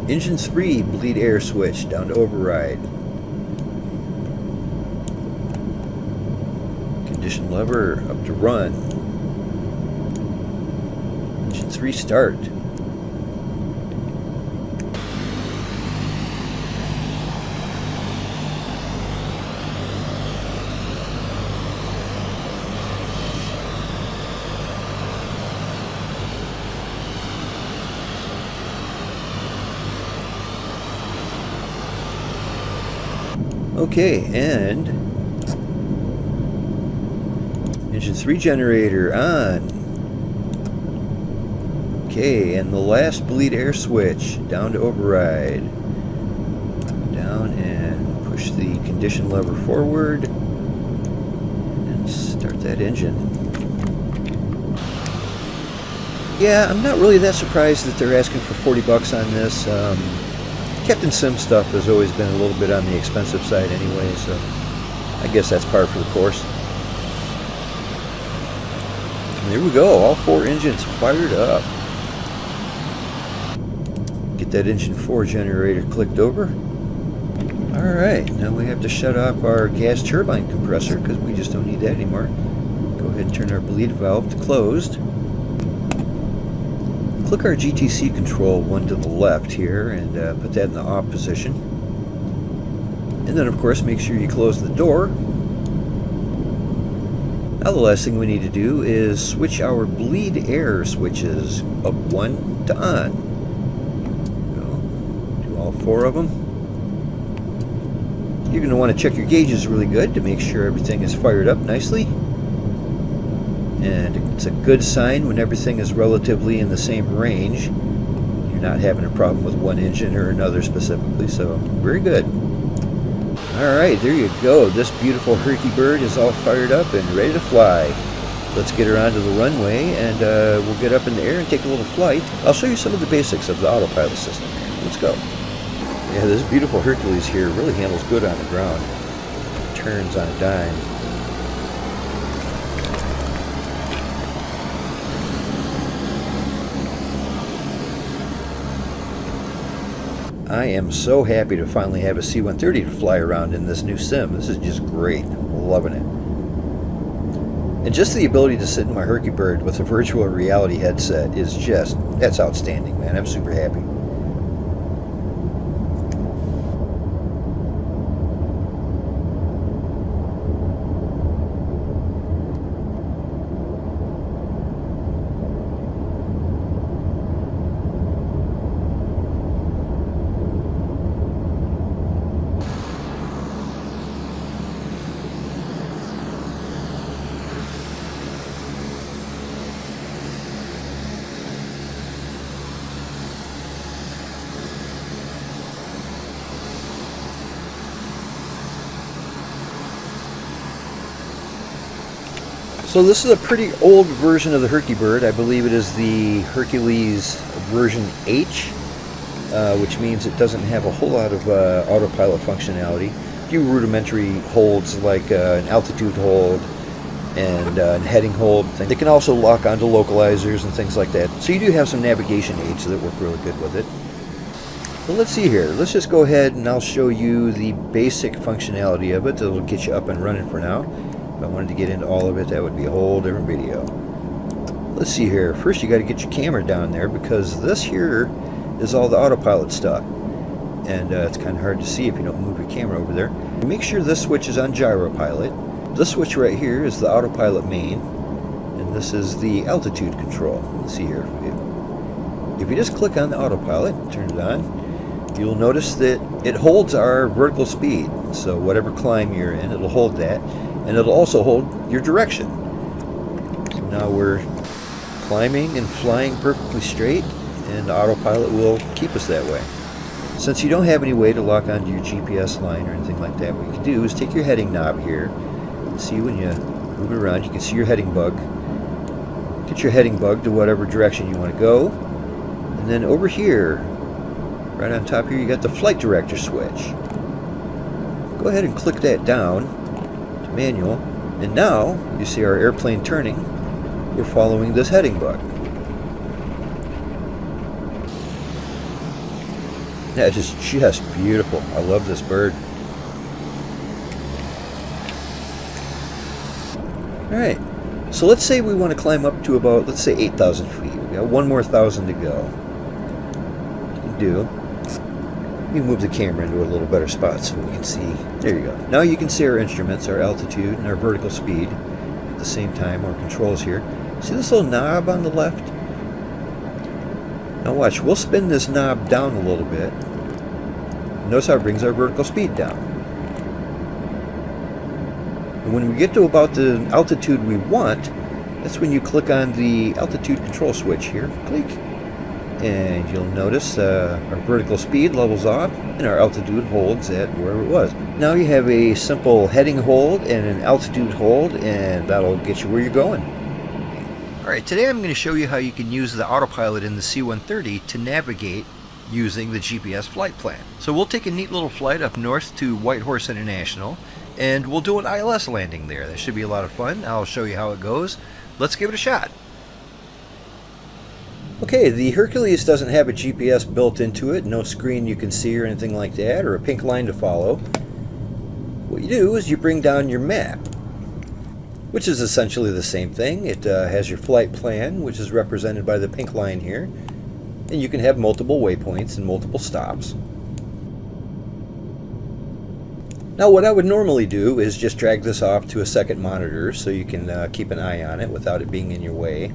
engine 3 bleed air switch down to override. Condition lever up to run. Engine 3 start. Okay, and engine 3 generator on. Okay, and the last bleed air switch down to override. Down and push the condition lever forward and start that engine. Yeah, I'm not really that surprised that they're asking for 40 bucks on this. Captain Sim stuff has always been a little bit on the expensive side anyway, so I guess that's par for the course. And there we go, all 4 engines fired up. Get that engine 4 generator clicked over. Alright, now we have to shut off our gas turbine compressor because we just don't need that anymore. Go ahead and turn our bleed valve to closed. Click our GTC control one to the left here and put that in the off position. And then of course make sure you close the door. Now the last thing we need to do is switch our bleed air switches up 1 to on. Do all 4 of them. You're going to want to check your gauges really good to make sure everything is fired up nicely. And it's a good sign when everything is relatively in the same range. You're not having a problem with one engine or another specifically, so very good. Alright, there you go. This beautiful Hercules bird is all fired up and ready to fly. Let's get her onto the runway and we'll get up in the air and take a little flight. I'll show you some of the basics of the autopilot system. Let's go. Yeah, this beautiful Hercules here really handles good on the ground. Turns on a dime. I am so happy to finally have a C-130 to fly around in this new sim. This is just great. I'm loving it. And just the ability to sit in my Hercules bird with a virtual reality headset is just, that's outstanding, man. I'm super happy. So this is a pretty old version of the Hercules bird. I believe it is the Hercules version H, which means it doesn't have a whole lot of autopilot functionality. A few rudimentary holds like an altitude hold and heading hold. They can also lock onto localizers and things like that. So you do have some navigation aids that work really good with it. Well, let's see here. Let's just go ahead and I'll show you the basic functionality of it. It'll get you up and running for now. If I wanted to get into all of it, that would be a whole different video. Let's see here. First, you got to get your camera down there because this here is all the autopilot stuff. And it's kind of hard to see if you don't move your camera over there. Make sure this switch is on gyropilot. This switch right here is the autopilot main. And this is the altitude control. Let's see here. If you just click on the autopilot, turn it on, you'll notice that it holds our vertical speed. So whatever climb you're in, it'll hold that. And it'll also hold your direction. So now we're climbing and flying perfectly straight, and the autopilot will keep us that way. Since you don't have any way to lock onto your GPS line or anything like that, what you can do is take your heading knob here. See, when you move it around, you can see your heading bug. Get your heading bug to whatever direction you want to go. And then over here, right on top here, you got the flight director switch. Go ahead and click that down to manual. And now, you see our airplane turning. We're following this heading bug. That is just beautiful. I love this bird. Alright, so let's say we want to climb up to about, let's say 8,000 feet. We got one more 1,000 to go. What you do, let me move the camera into a little better spot so we can see. There you go. Now you can see our instruments, our altitude, and our vertical speed at the same time, our controls here. See this little knob on the left? Now watch, we'll spin this knob down a little bit. Notice how it brings our vertical speed down. And when we get to about the altitude we want, that's when you click on the altitude control switch here. Click. And you'll notice our vertical speed levels off and our altitude holds at wherever it was. Now you have a simple heading hold and an altitude hold, and that'll get you where you're going. Alright, today I'm going to show you how you can use the autopilot in the C-130 to navigate using the GPS flight plan. So we'll take a neat little flight up north to Whitehorse International, and we'll do an ILS landing there. That should be a lot of fun. I'll show you how it goes. Let's give it a shot. Okay, the Hercules doesn't have a GPS built into it, no screen you can see or anything like that, or a pink line to follow. What you do is you bring down your map, which is essentially the same thing. It has your flight plan, which is represented by the pink line here, and you can have multiple waypoints and multiple stops. Now what I would normally do is just drag this off to a second monitor so you can keep an eye on it without it being in your way.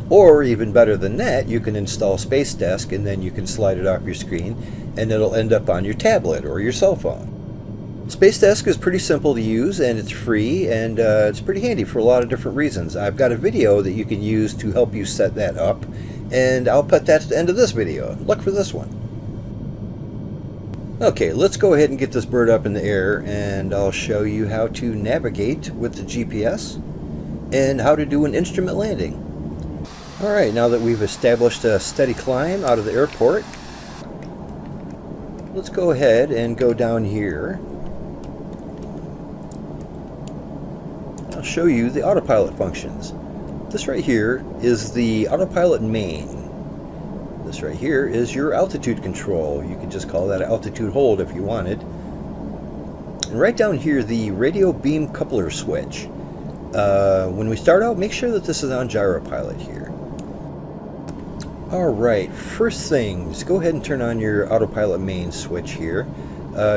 Or even better than that, you can install Space Desk and then you can slide it off your screen and it'll end up on your tablet or your cell phone. Space Desk is pretty simple to use and it's free, and it's pretty handy for a lot of different reasons. I've got a video that you can use to help you set that up, and I'll put that at the end of this video. Look for this one. Okay, let's go ahead and get this bird up in the air, and I'll show you how to navigate with the GPS and how to do an instrument landing. Alright, now that we've established a steady climb out of the airport, let's go ahead and go down here. I'll show you the autopilot functions. This right here is the autopilot main. This right here is your altitude control. You can just call that altitude hold if you wanted. And right down here, the radio beam coupler switch. When we start out, make sure that this is on gyropilot here. Alright, first thing, just go ahead and turn on your autopilot main switch here.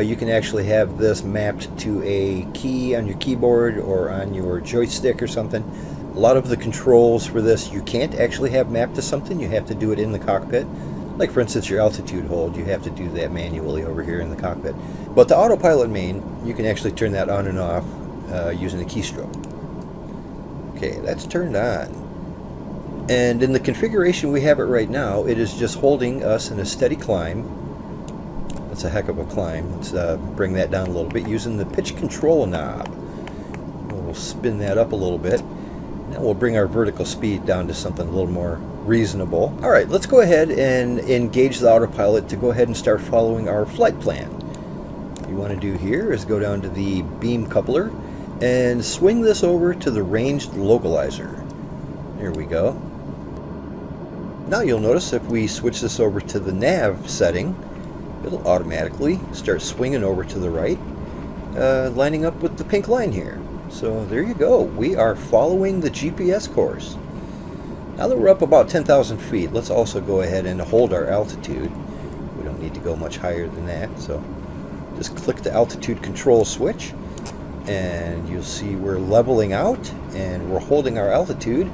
You can actually have this mapped to a key on your keyboard or on your joystick or something. A lot of the controls for this you can't actually have mapped to something. You have to do it in the cockpit. Like for instance your altitude hold, you have to do that manually over here in the cockpit. But the autopilot main, you can actually turn that on and off using a keystroke. Okay, that's turned on. And in the configuration we have it right now, it is just holding us in a steady climb. That's a heck of a climb. Let's bring that down a little bit using the pitch control knob. We'll spin that up a little bit. Now we'll bring our vertical speed down to something a little more reasonable. Alright, let's go ahead and engage the autopilot to go ahead and start following our flight plan. What you want to do here is go down to the beam coupler and swing this over to the ranged localizer. There we go. Now you'll notice if we switch this over to the nav setting, it'll automatically start swinging over to the right, lining up with the pink line here. So there you go. We are following the GPS course. Now that we're up about 10,000 feet, let's also go ahead and hold our altitude. We don't need to go much higher than that, so just click the altitude control switch, and you'll see we're leveling out, and we're holding our altitude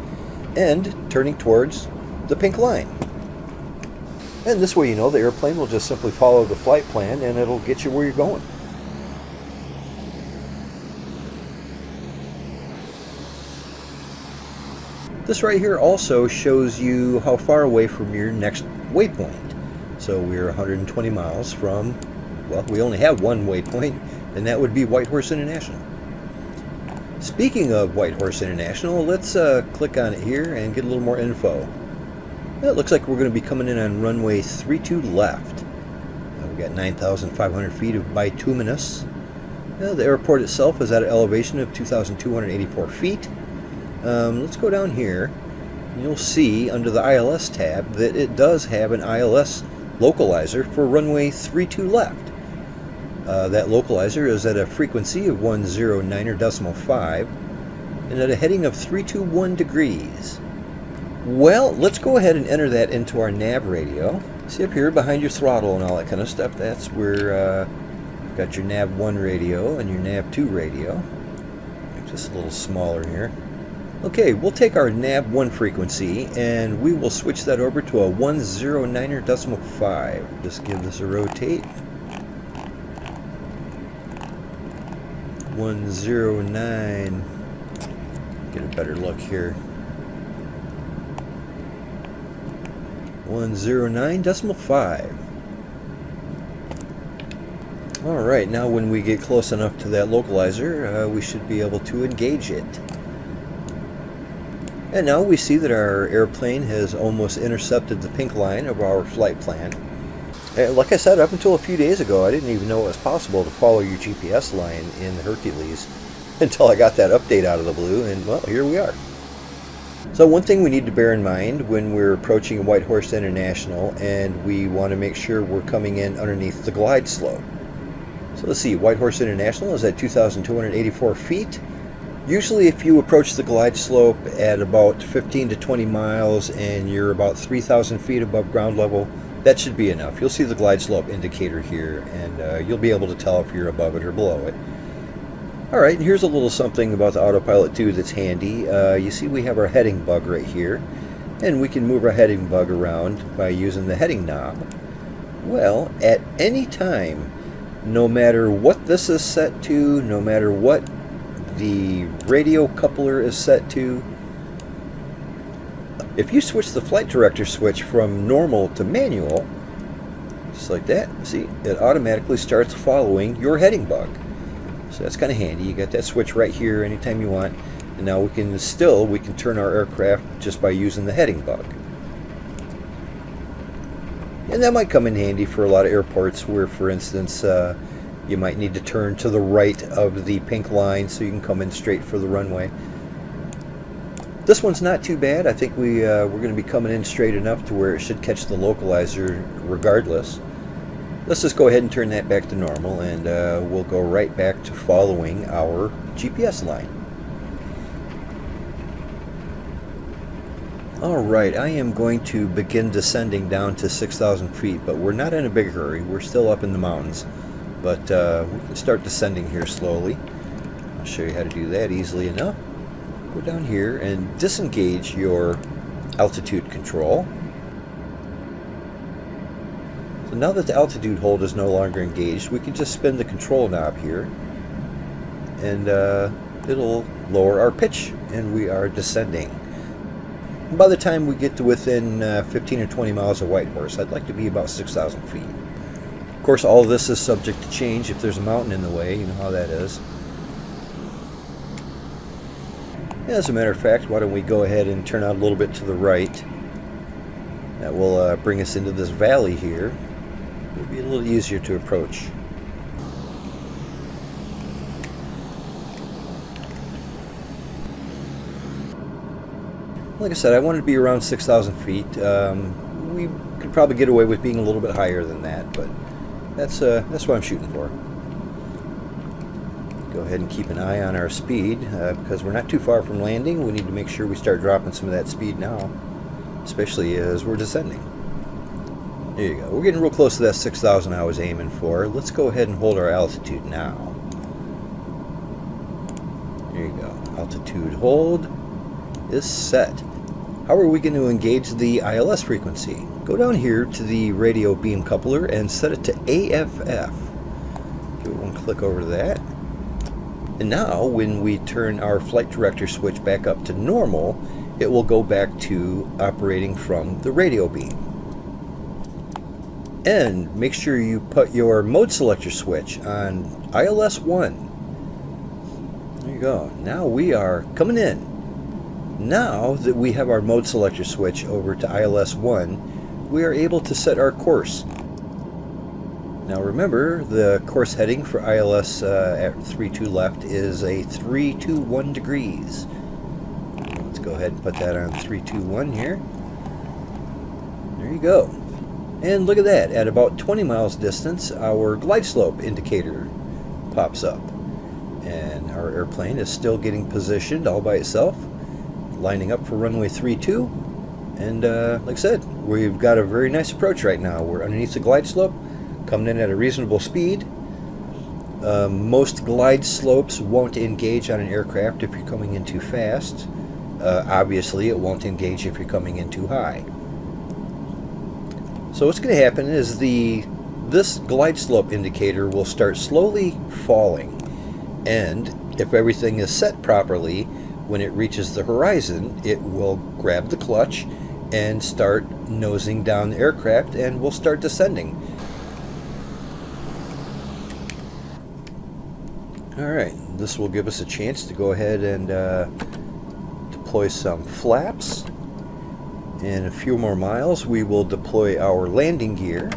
and turning towards the pink line. And this way, you know, the airplane will just simply follow the flight plan, and it'll get you where you're going. This right here also shows you how far away from your next waypoint. So we're 120 miles from, well, we only have one waypoint, and that would be Whitehorse International. Speaking of Whitehorse International, let's click on it here and get a little more info. It looks like we're going to be coming in on runway 32 left. We've got 9,500 feet of bituminous. The airport itself is at an elevation of 2,284 feet. Let's go down here. You'll see under the ILS tab that it does have an ILS localizer for runway 32 left. That localizer is at a frequency of 109.5 and at a heading of 321 degrees. Well, let's go ahead and enter that into our nav radio. See up here behind your throttle and all that kind of stuff, that's where you've got your nav 1 radio and your nav 2 radio. Just a little smaller here. Okay, we'll take our nav 1 frequency and we will switch that over to a 109.5. Just give this a rotate. 109. Get a better look here. 109.5. Alright, now when we get close enough to that localizer, we should be able to engage it. And now we see that our airplane has almost intercepted the pink line of our flight plan. Like I said, up until a few days ago, I didn't even know it was possible to follow your GPS line in the Hercules until I got that update out of the blue, and well, here we are. So one thing we need to bear in mind when we're approaching Whitehorse International and we want to make sure we're coming in underneath the glide slope. So let's see, Whitehorse International is at 2,284 feet. Usually if you approach the glide slope at about 15 to 20 miles and you're about 3,000 feet above ground level, that should be enough. You'll see the glide slope indicator here, and you'll be able to tell if you're above it or below it. Alright, and here's a little something about the autopilot 2 that's handy. You see we have our heading bug right here, and we can move our heading bug around by using the heading knob. Well, at any time, no matter what this is set to, no matter what the radio coupler is set to, if you switch the flight director switch from normal to manual, just like that, see, it automatically starts following your heading bug. So that's kind of handy. You got that switch right here anytime you want, and now we can turn our aircraft just by using the heading bug. And that might come in handy for a lot of airports where, for instance, you might need to turn to the right of the pink line so you can come in straight for the runway. This one's not too bad. I think we're going to be coming in straight enough to where it should catch the localizer regardless. Let's just go ahead and turn that back to normal, and we'll go right back to following our GPS line. Alright, I am going to begin descending down to 6,000 feet, but we're not in a big hurry. We're still up in the mountains, but we can start descending here slowly. I'll show you how to do that easily enough. Go down here and disengage your altitude control. So now that the altitude hold is no longer engaged, we can just spin the control knob here, and it'll lower our pitch, and we are descending. And by the time we get to within 15 or 20 miles of Whitehorse, I'd like to be about 6,000 feet. Of course, all of this is subject to change if there's a mountain in the way. You know how that is. As a matter of fact, why don't we go ahead and turn out a little bit to the right. That will bring us into this valley here. It'll be a little easier to approach. Like I said, I wanted to be around 6,000 feet. We could probably get away with being a little bit higher than that, but That's what I'm shooting for. Go ahead and keep an eye on our speed because we're not too far from landing. We need to make sure we start dropping some of that speed now, especially as we're descending. There you go. We're getting real close to that 6,000 I was aiming for. Let's go ahead and hold our altitude now. There you go. Altitude hold is set. How are we going to engage the ILS frequency? Go down here to the radio beam coupler and set it to AFF. Give it one click over to that. And now when we turn our flight director switch back up to normal, it will go back to operating from the radio beam. And make sure you put your mode selector switch on ILS 1. There you go. Now we are coming in. Now that we have our mode selector switch over to ILS 1, we are able to set our course. Now remember, the course heading for ILS at 32 left is a 321 degrees. Let's go ahead and put that on 321 here. There you go. And look at that, at about 20 miles distance, our glide slope indicator pops up. And our airplane is still getting positioned all by itself, lining up for runway 32. And like I said, we've got a very nice approach right now. We're underneath the glide slope, coming in at a reasonable speed. Most glide slopes won't engage on an aircraft if you're coming in too fast. Obviously, it won't engage if you're coming in too high. So what's going to happen is this glide slope indicator will start slowly falling, and if everything is set properly, when it reaches the horizon, it will grab the clutch and start nosing down the aircraft, and we'll start descending. Alright, this will give us a chance to go ahead and deploy some flaps. In a few more miles, we will deploy our landing gear.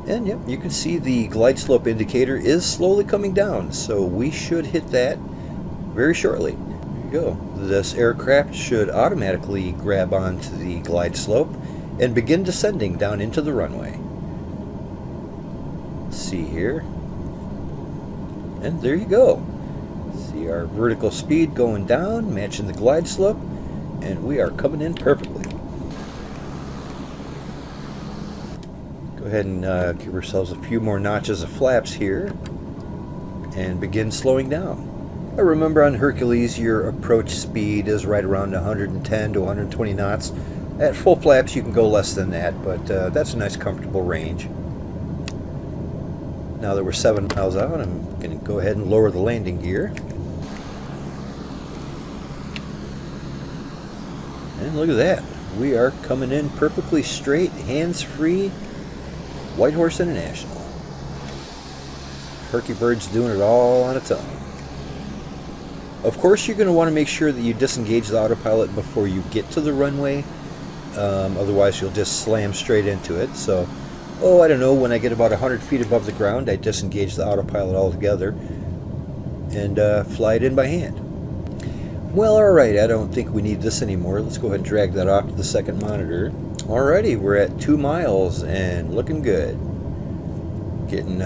And yep, you can see the glide slope indicator is slowly coming down, so we should hit that very shortly. There you go. This aircraft should automatically grab onto the glide slope and begin descending down into the runway. Let's see here. And there you go. See our vertical speed going down, matching the glide slope, and we are coming in perfectly. Go ahead and give ourselves a few more notches of flaps here and begin slowing down. Now remember, on Hercules, your approach speed is right around 110 to 120 knots. At full flaps, you can go less than that, but that's a nice comfortable range. Now that we're 7 miles out, I'm going to go ahead and lower the landing gear. And look at that. We are coming in perfectly straight, hands-free, Whitehorse International. Hercubird's doing it all on its own. Of course, you're going to want to make sure that you disengage the autopilot before you get to the runway. Otherwise, you'll just slam straight into it. So, I don't know, when I get about 100 feet above the ground, I disengage the autopilot altogether and fly it in by hand. Well, alright, I don't think we need this anymore. Let's go ahead and drag that off to the second monitor. Alrighty, we're at 2 miles and looking good. Getting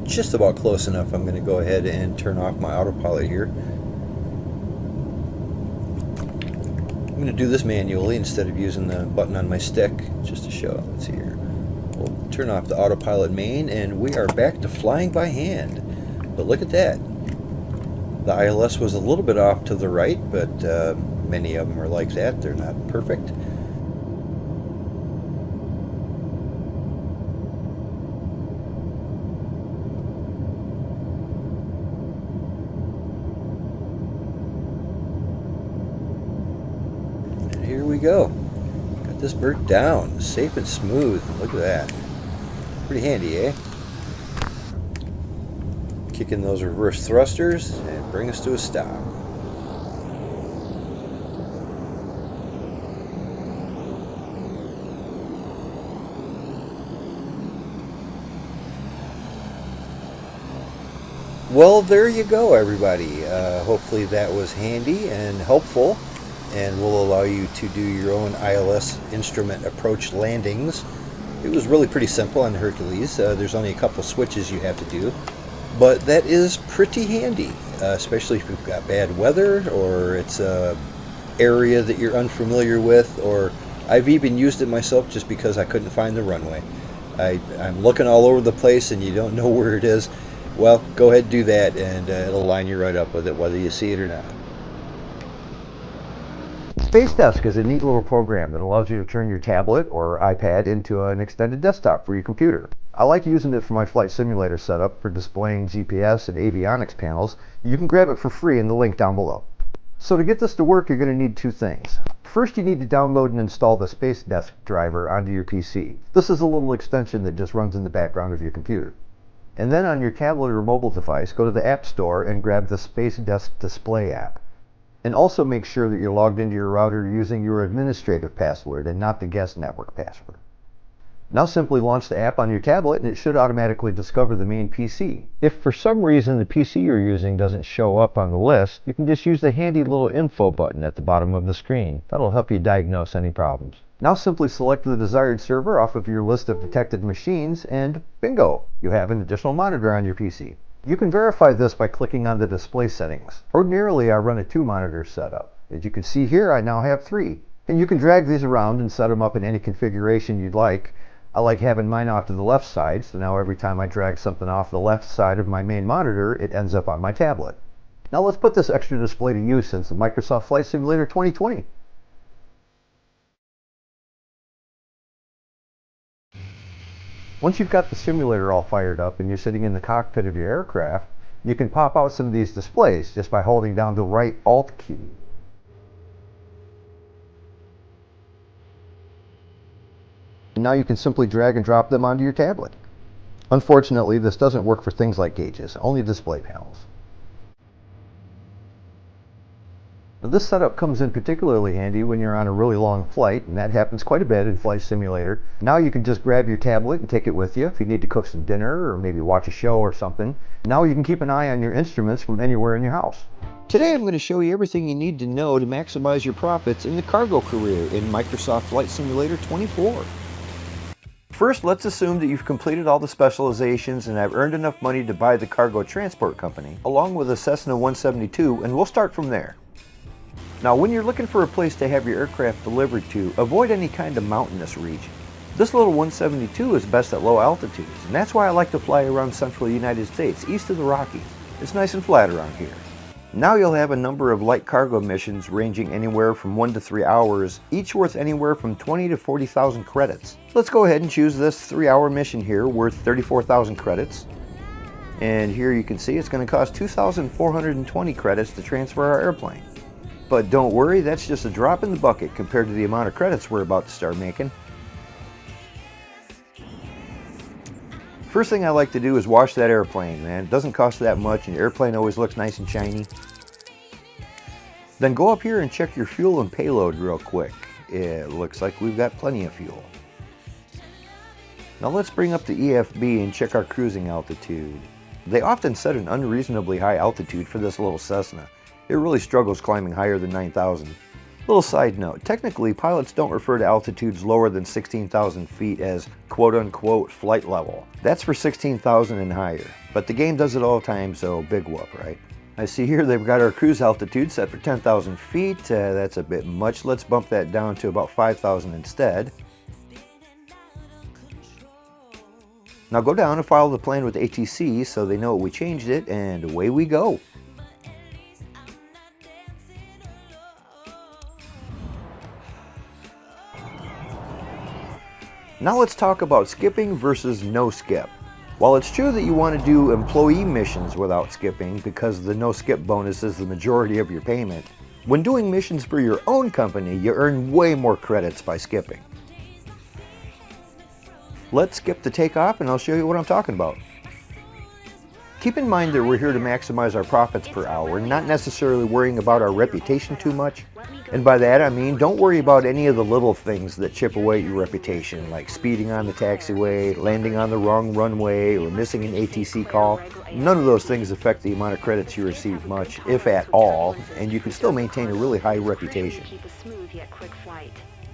just about close enough. I'm going to go ahead and turn off my autopilot here. I'm going to do this manually instead of using the button on my stick, just to show. Let's see here. We'll turn off the autopilot main, and we are back to flying by hand. But look at that. The ILS was a little bit off to the right, but many of them are like that. They're not perfect. And here we go. Got this bird down, safe and smooth. Look at that. Pretty handy, eh? Kick in those reverse thrusters and bring us to a stop. Well, there you go, everybody. Hopefully that was handy and helpful, and will allow you to do your own ILS instrument approach landings It was really pretty simple on the Hercules. There's only a couple switches you have to do, but that is pretty handy, especially if you've got bad weather or it's a area that you're unfamiliar with, or I've even used it myself just because I couldn't find the runway. I'm looking all over the place and you don't know where it is. Well, go ahead and do that and it'll line you right up with it whether you see it or not. Space Desk is a neat little program that allows you to turn your tablet or iPad into an extended desktop for your computer. I like using it for my flight simulator setup for displaying GPS and avionics panels. You can grab it for free in the link down below. So to get this to work, you're going to need two things. First, you need to download and install the Space Desk driver onto your PC. This is a little extension that just runs in the background of your computer. And then on your tablet or mobile device, go to the App Store and grab the Space Desk Display app. And also make sure that you're logged into your router using your administrative password and not the guest network password. Now simply launch the app on your tablet and it should automatically discover the main PC. If for some reason the PC you're using doesn't show up on the list, you can just use the handy little info button at the bottom of the screen. That'll help you diagnose any problems. Now simply select the desired server off of your list of detected machines and bingo, you have an additional monitor on your PC. You can verify this by clicking on the display settings. Ordinarily, I run a 2-monitor setup. As you can see here, I now have 3. And you can drag these around and set them up in any configuration you'd like. I like having mine off to the left side, so now every time I drag something off the left side of my main monitor, it ends up on my tablet. Now let's put this extra display to use in the Microsoft Flight Simulator 2020. Once you've got the simulator all fired up and you're sitting in the cockpit of your aircraft, you can pop out some of these displays just by holding down the right Alt key. And now you can simply drag and drop them onto your tablet. Unfortunately, this doesn't work for things like gauges, only display panels. Now, this setup comes in particularly handy when you're on a really long flight, and that happens quite a bit in Flight Simulator. Now you can just grab your tablet and take it with you if you need to cook some dinner or maybe watch a show or something. Now you can keep an eye on your instruments from anywhere in your house. Today I'm going to show you everything you need to know to maximize your profits in the cargo career in Microsoft Flight Simulator 24. First, let's assume that you've completed all the specializations and have earned enough money to buy the cargo transport company, along with a Cessna 172, and we'll start from there. Now, when you're looking for a place to have your aircraft delivered to, avoid any kind of mountainous region. This little 172 is best at low altitudes, and that's why I like to fly around central United States, east of the Rockies. It's nice and flat around here. Now you'll have a number of light cargo missions ranging anywhere from 1 to 3 hours, each worth anywhere from 20 to 40,000 credits. Let's go ahead and choose this 3-hour mission here, worth 34,000 credits. And here you can see it's going to cost 2,420 credits to transfer our airplane. But don't worry, that's just a drop in the bucket compared to the amount of credits we're about to start making. First thing I like to do is wash that airplane, man. It doesn't cost that much and your airplane always looks nice and shiny. Then go up here and check your fuel and payload real quick. It looks like we've got plenty of fuel. Now let's bring up the EFB and check our cruising altitude. They often set an unreasonably high altitude for this little Cessna. It really struggles climbing higher than 9,000. Little side note, technically pilots don't refer to altitudes lower than 16,000 feet as quote-unquote flight level. That's for 16,000 and higher, but the game does it all the time, so big whoop, right? I see here they've got our cruise altitude set for 10,000 feet. That's a bit much. Let's bump that down to about 5,000 instead. Now go down and file the plan with ATC so they know we changed it, and away we go. Now let's talk about skipping versus no skip. While it's true that you want to do employee missions without skipping because the no skip bonus is the majority of your payment, when doing missions for your own company, you earn way more credits by skipping. Let's skip the takeoff and I'll show you what I'm talking about. Keep in mind that we're here to maximize our profits per hour, not necessarily worrying about our reputation too much. And by that I mean don't worry about any of the little things that chip away at your reputation, like speeding on the taxiway, landing on the wrong runway, or missing an ATC call. None of those things affect the amount of credits you receive much, if at all, and you can still maintain a really high reputation.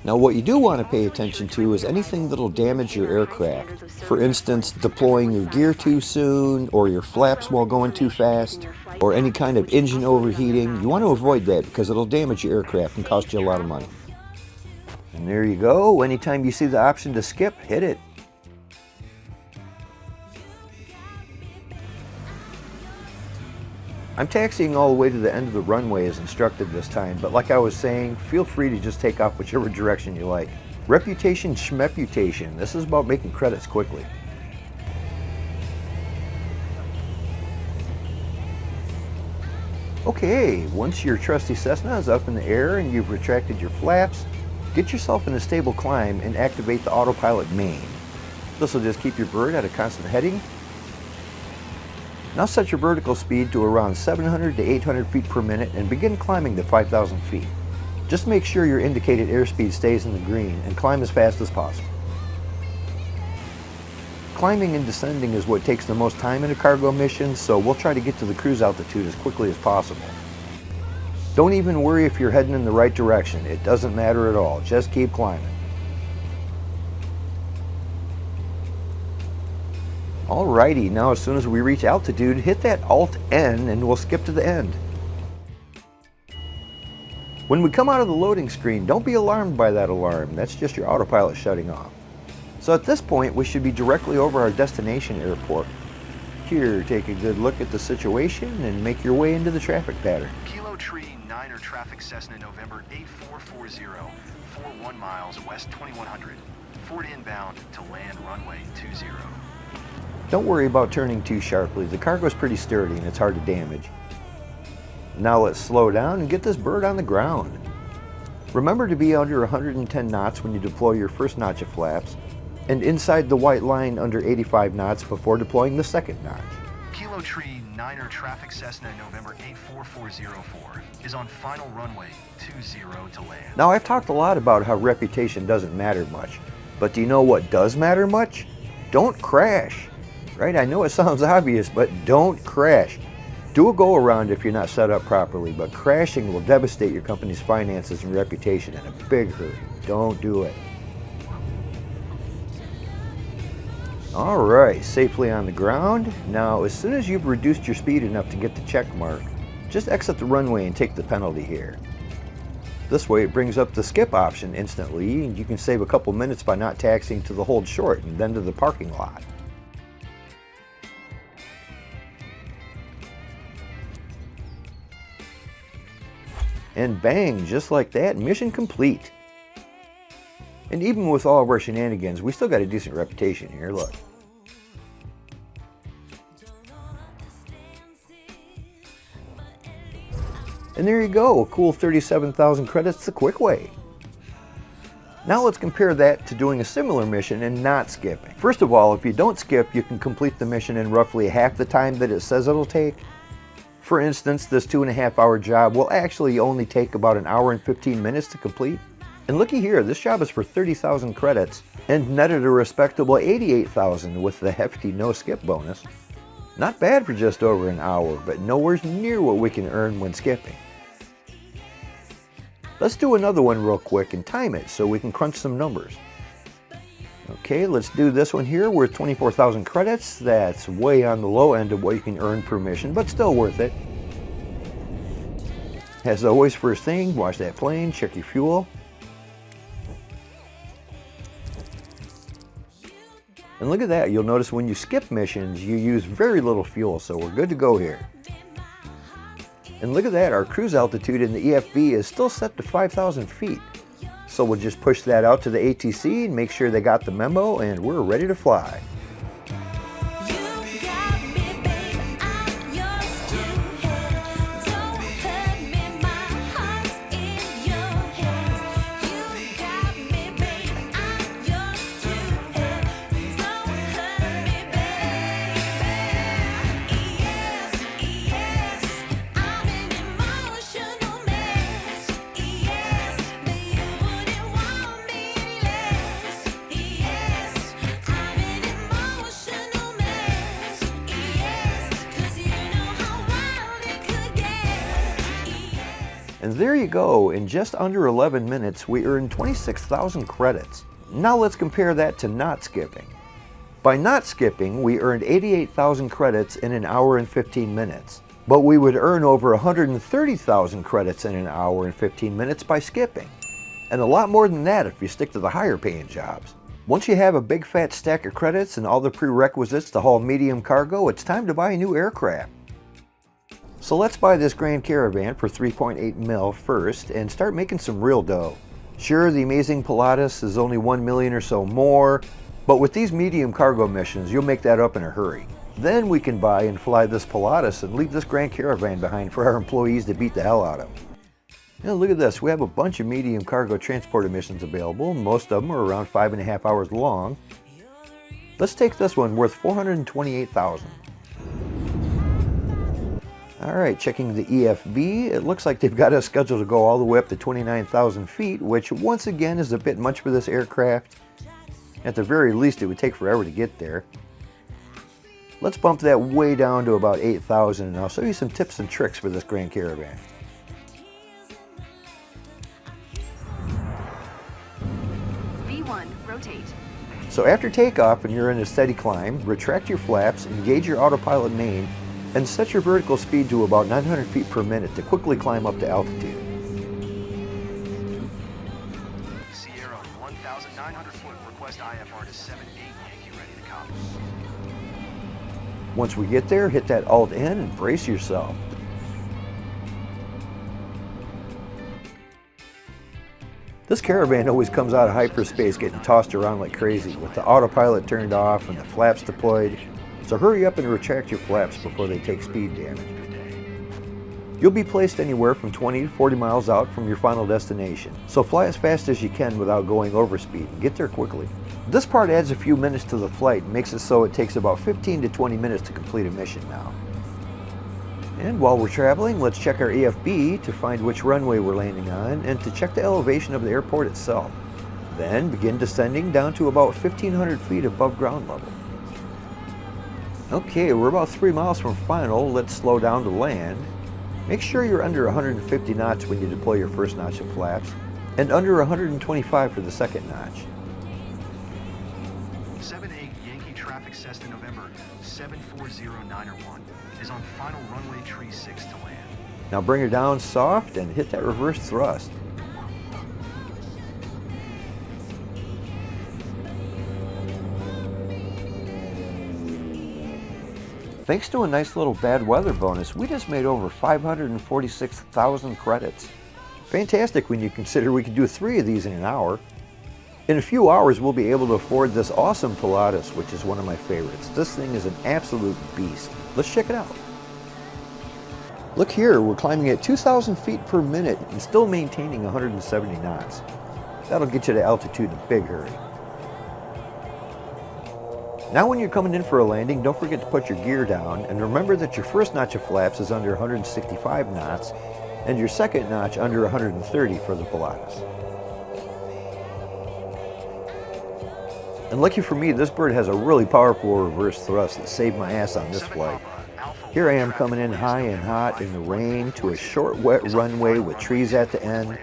Now what you do want to pay attention to is anything that'll damage your aircraft. For instance, deploying your gear too soon, or your flaps while going too fast, or any kind of engine overheating. You want to avoid that because it'll damage your aircraft and cost you a lot of money. And there you go. Anytime you see the option to skip, hit it. I'm taxiing all the way to the end of the runway as instructed this time, but like I was saying, feel free to just take off whichever direction you like. Reputation schmeputation. This is about making credits quickly. Okay, once your trusty Cessna is up in the air and you've retracted your flaps, get yourself in a stable climb and activate the autopilot main. This will just keep your bird at a constant heading. Now set your vertical speed to around 700 to 800 feet per minute and begin climbing to 5,000 feet. Just make sure your indicated airspeed stays in the green and climb as fast as possible. Climbing and descending is what takes the most time in a cargo mission, so we'll try to get to the cruise altitude as quickly as possible. Don't even worry if you're heading in the right direction. It doesn't matter at all. Just keep climbing. Alrighty, now as soon as we reach altitude, hit that Alt-N and we'll skip to the end. When we come out of the loading screen, don't be alarmed by that alarm. That's just your autopilot shutting off. So at this point, we should be directly over our destination airport. Here, take a good look at the situation and make your way into the traffic pattern. Kilo Tree 9er traffic Cessna November 8440, 41 miles west 2100. Ford inbound to land runway 20. Don't worry about turning too sharply. The cargo is pretty sturdy and it's hard to damage. Now let's slow down and get this bird on the ground. Remember to be under 110 knots when you deploy your first notch of flaps, and inside the white line under 85 knots before deploying the second notch. Kilo Tree 9er traffic Cessna November 84404 is on final runway 20 to land. Now I've talked a lot about how reputation doesn't matter much, but do you know what does matter much? Don't crash. Right? I know it sounds obvious, but don't crash. Do a go around if you're not set up properly, but crashing will devastate your company's finances and reputation in a big hurry. Don't do it. Alright, safely on the ground. Now, as soon as you've reduced your speed enough to get the check mark, just exit the runway and take the penalty here. This way it brings up the skip option instantly, and you can save a couple minutes by not taxiing to the hold short and then to the parking lot. And bang, just like that, mission complete. And even with all of our shenanigans, we still got a decent reputation here, look. And there you go, a cool 37,000 credits the quick way. Now let's compare that to doing a similar mission and not skipping. First of all, if you don't skip, you can complete the mission in roughly half the time that it says it'll take. For instance, this 2.5-hour job will actually only take about an hour and 15 minutes to complete. And looky here, this job is for 30,000 credits and netted a respectable 88,000 with the hefty no skip bonus. Not bad for just over an hour, but nowhere near what we can earn when skipping. Let's do another one real quick and time it so we can crunch some numbers. Okay, let's do this one here worth 24,000 credits. That's way on the low end of what you can earn per mission, but still worth it. As always, first thing, watch that plane, check your fuel. And look at that, you'll notice when you skip missions, you use very little fuel, so we're good to go here. And look at that, our cruise altitude in the EFB is still set to 5,000 feet. So we'll just push that out to the ATC and make sure they got the memo, and we're ready to fly. And there you go, in just under 11 minutes, we earned 26,000 credits. Now let's compare that to not skipping. By not skipping, we earned 88,000 credits in an hour and 15 minutes. But we would earn over 130,000 credits in an hour and 15 minutes by skipping. And a lot more than that if you stick to the higher paying jobs. Once you have a big fat stack of credits and all the prerequisites to haul medium cargo, it's time to buy a new aircraft. So let's buy this Grand Caravan for 3.8 mil first and start making some real dough. Sure, the amazing Pilatus is only 1 million or so more, but with these medium cargo missions, you'll make that up in a hurry. Then we can buy and fly this Pilatus and leave this Grand Caravan behind for our employees to beat the hell out of. Now look at this, we have a bunch of medium cargo transport missions available. Most of them are around 5.5 hours long. Let's take this one worth 428,000. Alright, checking the EFB, it looks like they've got us scheduled to go all the way up to 29,000 feet, which once again is a bit much for this aircraft. At the very least, it would take forever to get there. Let's bump that way down to about 8,000 and I'll show you some tips and tricks for this Grand Caravan. V1, rotate. So after takeoff and you're in a steady climb, retract your flaps, engage your autopilot main, and set your vertical speed to about 900 feet per minute to quickly climb up to altitude. Sierra 1,900 foot, request IFR to 7-8, Yankee ready to copy. Once we get there, hit that Alt-N and brace yourself. This Caravan always comes out of hyperspace getting tossed around like crazy with the autopilot turned off and the flaps deployed. So hurry up and retract your flaps before they take speed damage. You'll be placed anywhere from 20 to 40 miles out from your final destination, so fly as fast as you can without going over speed and get there quickly. This part adds a few minutes to the flight and makes it so it takes about 15 to 20 minutes to complete a mission now. And while we're traveling, let's check our EFB to find which runway we're landing on and to check the elevation of the airport itself. Then begin descending down to about 1,500 feet above ground level. Okay, we're about 3 miles from final. Let's slow down to land. Make sure you're under 150 knots when you deploy your first notch of flaps, and under 125 for the second notch. 7-8, Yankee traffic Cessna November 740901 is on final runway tree 6 to land. Now bring her down soft and hit that reverse thrust. Thanks to a nice little bad weather bonus, we just made over 546,000 credits. Fantastic when you consider we could do 3 of these in an hour. In a few hours, we'll be able to afford this awesome Pilatus, which is one of my favorites. This thing is an absolute beast. Let's check it out. Look here, we're climbing at 2,000 feet per minute and still maintaining 170 knots. That'll get you to altitude in a big hurry. Now when you're coming in for a landing, don't forget to put your gear down and remember that your first notch of flaps is under 165 knots and your second notch under 130 for the Pilatus. And lucky for me, this bird has a really powerful reverse thrust that saved my ass on this flight. Here I am coming in high and hot in the rain to a short wet runway with trees at the end.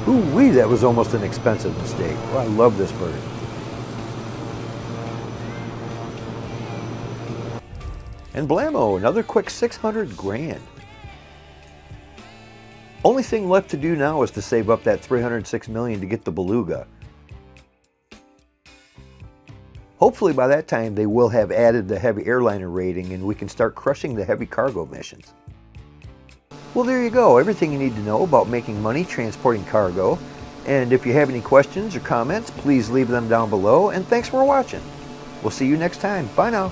Ooh-wee, that was almost an expensive mistake. Oh, I love this bird. And blammo, another quick 600 grand. Only thing left to do now is to save up that 306 million to get the Beluga. Hopefully by that time they will have added the heavy airliner rating and we can start crushing the heavy cargo missions. Well, there you go, everything you need to know about making money transporting cargo. And if you have any questions or comments, please leave them down below, and thanks for watching. We'll see you next time. Bye now.